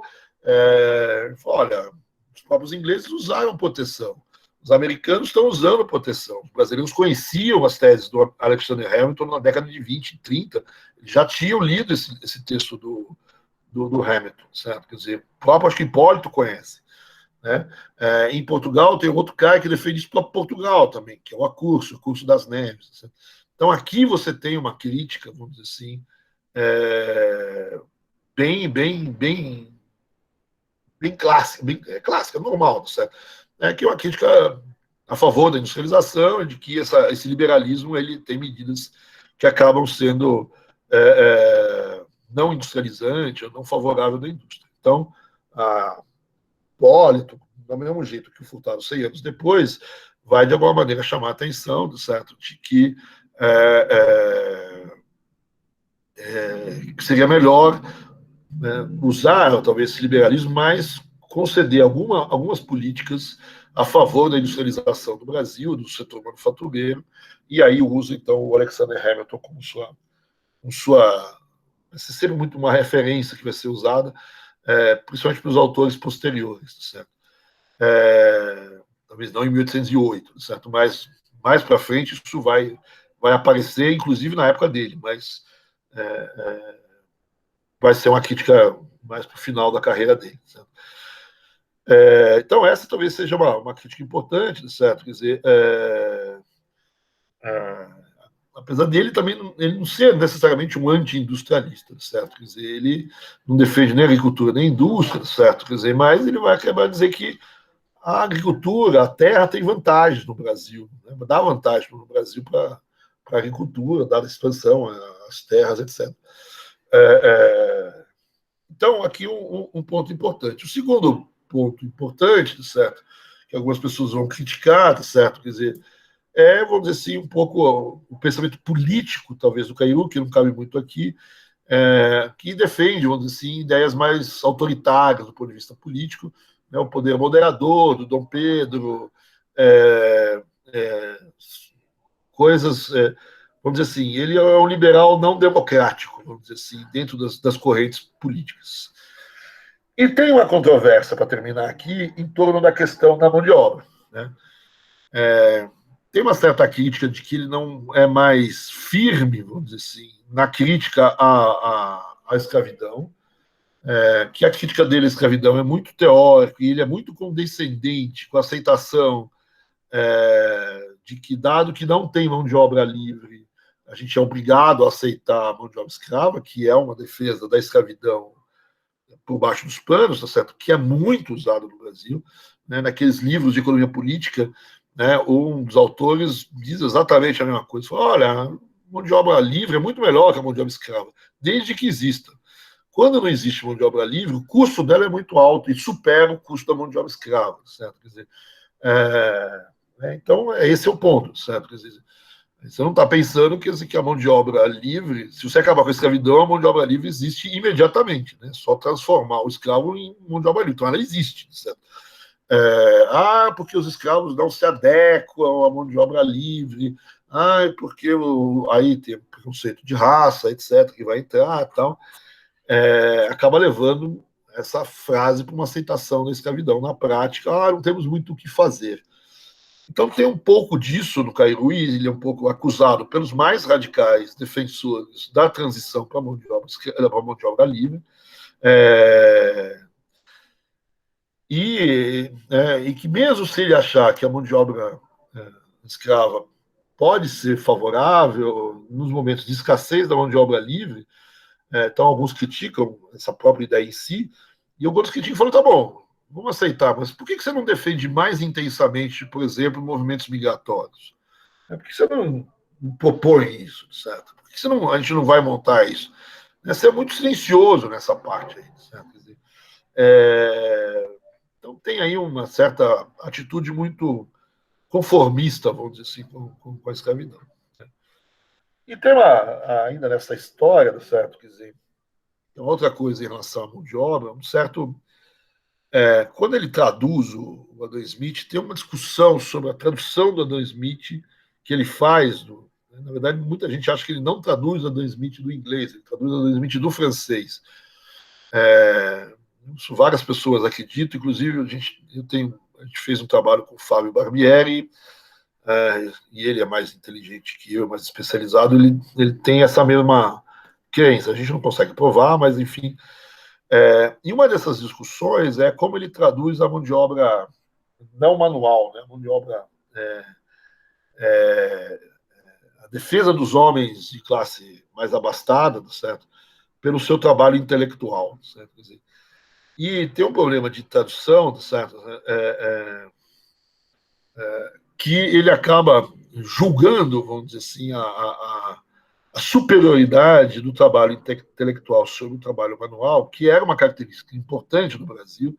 olha, os próprios ingleses usaram proteção. Os americanos estão usando proteção. Os brasileiros conheciam as teses do Alexander Hamilton na década de 20 e 30. Eles já tinham lido esse texto do Hamilton, certo? Quer dizer, o próprio, acho que Hipólito conhece. Né? Em Portugal tem outro cara que defende isso para Portugal também, que é o Curso das Neves. Certo? Então aqui você tem uma crítica, vamos dizer assim, bem clássica, clássica, normal, certo? Que é uma crítica a favor da industrialização, de que esse liberalismo ele tem medidas que acabam sendo não industrializante ou não favorável da indústria. Então, a Hipólito, do mesmo jeito que o Furtado 100 anos depois, vai de alguma maneira chamar a atenção, certo, de que seria melhor, né, usar talvez esse liberalismo, mas conceder algumas políticas a favor da industrialização do Brasil, do setor manufatureiro, e aí usa então o Alexander Hamilton como sua vai ser sempre muito uma referência que vai ser usada, principalmente para os autores posteriores, certo? Talvez não em 1808, certo? Mas mais para frente isso vai aparecer, inclusive na época dele, mas vai ser uma crítica mais para o final da carreira dele. Certo? Então, essa talvez seja uma crítica importante, certo? Quer dizer, apesar dele também ele não ser necessariamente um anti-industrialista, certo? Quer dizer, ele não defende nem a agricultura nem a indústria, certo? Quer dizer, mas ele vai acabar dizer que a agricultura, a terra tem vantagens no Brasil, né? Dá vantagem no Brasil para a agricultura, dada a expansão, as terras, etc. Então, aqui um ponto importante. O segundo ponto importante, certo, que algumas pessoas vão criticar, certo, quer dizer, vamos dizer assim, um pouco o pensamento político, talvez, do Cairu, que não cabe muito aqui, que defende, vamos dizer assim, ideias mais autoritárias do ponto de vista político, né, o poder moderador do Dom Pedro, coisas, vamos dizer assim, ele é um liberal não democrático, vamos dizer assim, dentro das correntes políticas. E tem uma controvérsia, para terminar aqui, em torno da questão da mão de obra. Né? Tem uma certa crítica de que ele não é mais firme, vamos dizer assim, na crítica à escravidão, que a crítica dele à escravidão é muito teórica e ele é muito condescendente com a aceitação de que, dado que não tem mão de obra livre, a gente é obrigado a aceitar a mão de obra escrava, que é uma defesa da escravidão por baixo dos panos, tá certo? Que é muito usado no Brasil, né? Naqueles livros de economia política, né? Um dos autores diz exatamente a mesma coisa. Fala, olha, a mão de obra livre é muito melhor que a mão de obra escrava, desde que exista. Quando não existe mão de obra livre, o custo dela é muito alto e supera o custo da mão de obra escrava, certo? Quer dizer, então, esse é o ponto, certo? Quer dizer, você não está pensando que a mão de obra livre, se você acabar com a escravidão, a mão de obra livre existe imediatamente, né? Só transformar o escravo em mão de obra livre. Então, ela existe, certo? Porque os escravos não se adequam à mão de obra livre, porque aí tem o preconceito de raça, etc., que vai entrar e tal. Acaba levando essa frase para uma aceitação da escravidão na prática. Não temos muito o que fazer. Então tem um pouco disso no Kairouí, ele é um pouco acusado pelos mais radicais defensores da transição para a mão de obra livre, é, e que mesmo se ele achar que a mão de obra escrava pode ser favorável nos momentos de escassez da mão de obra livre, então alguns criticam essa própria ideia em si, e alguns criticam e falam, tá bom, vamos aceitar, mas por que você não defende mais intensamente, por exemplo, movimentos migratórios? Por que você não propõe isso, certo? Por que a gente não vai montar isso? Você é muito silencioso nessa parte aí, certo? Quer dizer, então tem aí uma certa atitude muito conformista, vamos dizer assim, com a escravidão. E tem ainda nessa história, certo? Quer dizer, tem outra coisa em relação à mão de obra, um certo. Quando ele traduz o Adam Smith, tem uma discussão sobre a tradução do Adam Smith que ele faz. Na verdade, muita gente acha que ele não traduz o Adam Smith do inglês, ele traduz o Adam Smith do francês. Várias pessoas acreditam, inclusive a gente fez um trabalho com o Fábio Barbieri, e ele é mais inteligente que eu, mais especializado, ele tem essa mesma crença. A gente não consegue provar, mas enfim. E uma dessas discussões é como ele traduz a mão de obra não manual, né? A mão de obra, a defesa dos homens de classe mais abastada, certo? Pelo seu trabalho intelectual, certo? Quer dizer, e tem um problema de tradução, certo? Que ele acaba julgando, vamos dizer assim, a superioridade do trabalho intelectual sobre o trabalho manual, que era uma característica importante no Brasil,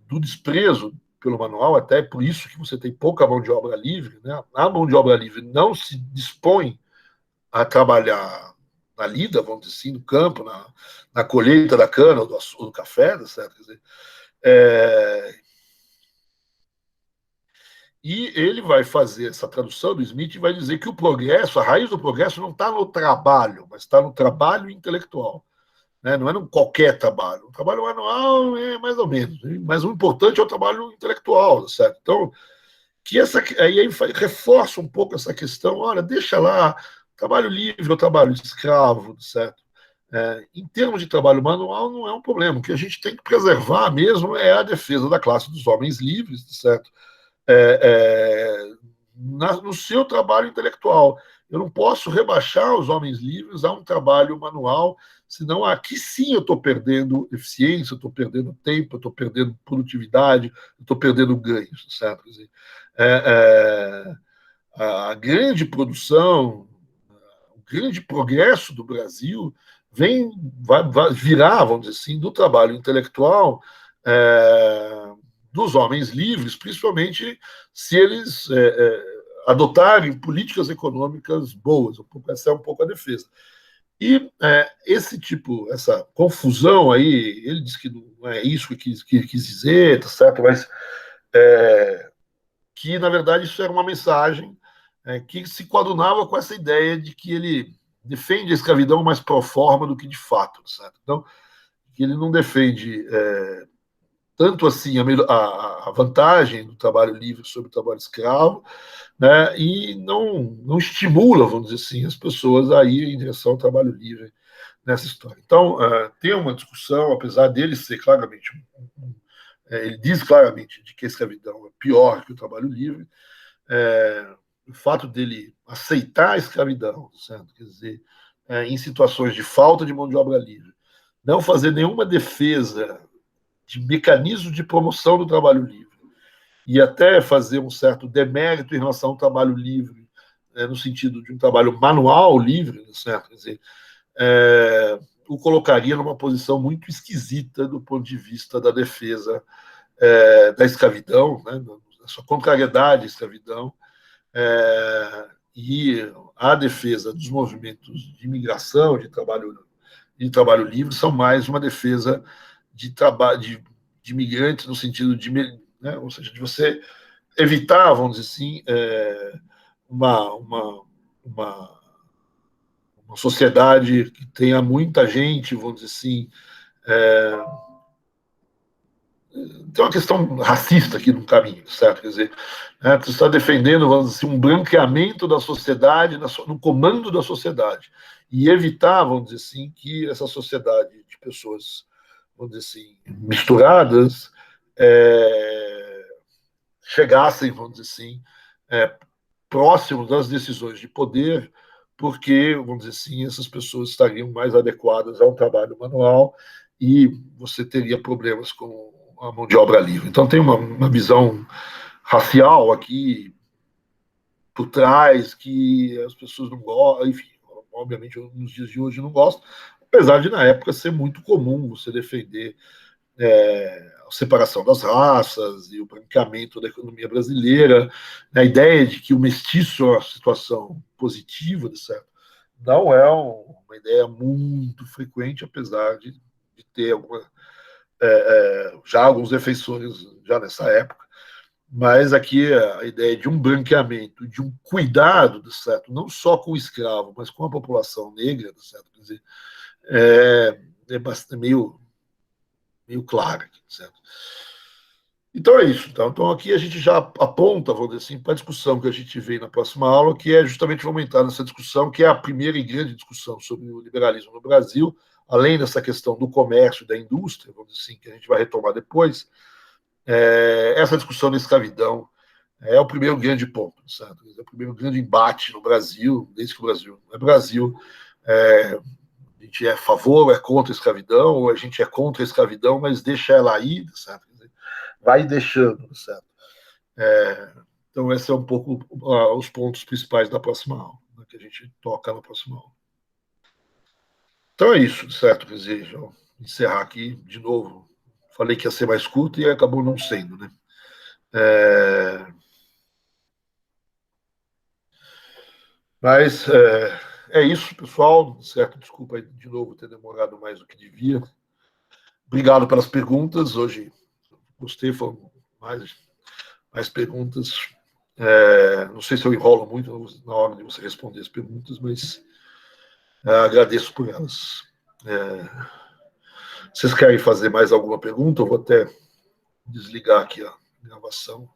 do desprezo pelo manual, até por isso que você tem pouca mão de obra livre, né? A mão de obra livre não se dispõe a trabalhar na lida, vamos dizer assim, no campo, na colheita da cana ou do café, certo? Quer dizer, e ele vai fazer essa tradução do Smith e vai dizer que o progresso, a raiz do progresso não está no trabalho, mas está no trabalho intelectual. Né? Não é num qualquer trabalho. O trabalho manual é mais ou menos, mas o importante é o trabalho intelectual, certo? Então, aí reforça um pouco essa questão, olha, deixa lá, trabalho livre ou trabalho escravo, certo? Em termos de trabalho manual, não é um problema. O que a gente tem que preservar mesmo é a defesa da classe dos homens livres, certo? No seu trabalho intelectual. Eu não posso rebaixar os homens livres a um trabalho manual, senão aqui sim eu estou perdendo eficiência, eu estou perdendo tempo, eu estou perdendo produtividade, eu estou perdendo ganhos, certo? Quer dizer, a grande produção, o grande progresso do Brasil vai virar, vamos dizer assim, do trabalho intelectual dos homens livres, principalmente se eles adotarem políticas econômicas boas. Essa é um pouco a defesa. E essa confusão aí, ele diz que não é isso que quis dizer, tá certo? Mas que, na verdade, isso era uma mensagem que se coadunava com essa ideia de que ele defende a escravidão mais pro forma do que de fato, certo? Então, que ele não defende tanto assim a vantagem do trabalho livre sobre o trabalho escravo, né, e não estimula, vamos dizer assim, as pessoas a irem em direção ao trabalho livre nessa história. Então, tem uma discussão, apesar dele ser claramente, ele diz claramente de que a escravidão é pior que o trabalho livre, o fato dele aceitar a escravidão, certo? Quer dizer, em situações de falta de mão de obra livre, não fazer nenhuma defesa de mecanismo de promoção do trabalho livre e até fazer um certo demérito em relação ao trabalho livre, no sentido de um trabalho manual livre, certo? Quer dizer, o colocaria numa posição muito esquisita do ponto de vista da defesa da escravidão, né? Da sua contrariedade à escravidão, e a defesa dos movimentos de imigração, de trabalho livre, são mais uma defesa de trabalho de imigrantes no sentido de, né, ou seja, de você evitar, vamos dizer assim, uma, uma, uma, uma sociedade que tenha muita gente, vamos dizer assim, tem uma questão racista aqui no caminho, certo? Quer dizer, né, você está defendendo, vamos dizer assim, um branqueamento da sociedade, no comando da sociedade, e evitar, vamos dizer assim, que essa sociedade de pessoas, vamos dizer assim, misturadas, chegassem, vamos dizer assim, próximos das decisões de poder, porque, vamos dizer assim, essas pessoas estariam mais adequadas ao trabalho manual e você teria problemas com a mão de obra livre. Então, tem uma visão racial aqui por trás que as pessoas não gostam, enfim, obviamente, nos dias de hoje não gostam, apesar de, na época, ser muito comum você defender a separação das raças e o branqueamento da economia brasileira, a ideia de que o mestiço é uma situação positiva, certo? Não é uma ideia muito frequente, apesar de ter já alguns defensores já nessa época. Mas aqui a ideia de um branqueamento, de um cuidado, certo? Não só com o escravo, mas com a população negra, certo? Quer dizer, é meio clara, certo? Então é isso. Então aqui a gente já aponta, vamos dizer assim, para a discussão que a gente vê na próxima aula, que é justamente vamos entrar nessa discussão, que é a primeira e grande discussão sobre o liberalismo no Brasil, além dessa questão do comércio, da indústria, vamos dizer assim, que a gente vai retomar depois. Essa discussão da escravidão é o primeiro grande ponto, certo? É o primeiro grande embate no Brasil, desde que o Brasil não é Brasil. A gente é a favor ou é contra a escravidão, ou a gente é contra a escravidão, mas deixa ela aí, certo? Vai deixando, certo? Então, esse é um pouco os pontos principais da próxima aula, né, que a gente toca na próxima aula. Então é isso, certo? Quer dizer, vou encerrar aqui de novo. Falei que ia ser mais curto e acabou não sendo, né? Mas é isso, pessoal. Certo? Desculpa aí de novo ter demorado mais do que devia. Obrigado pelas perguntas. Hoje gostei, foram mais perguntas. Não sei se eu enrolo muito na hora de você responder as perguntas, mas agradeço por elas. Vocês querem fazer mais alguma pergunta? Eu vou até desligar aqui a gravação.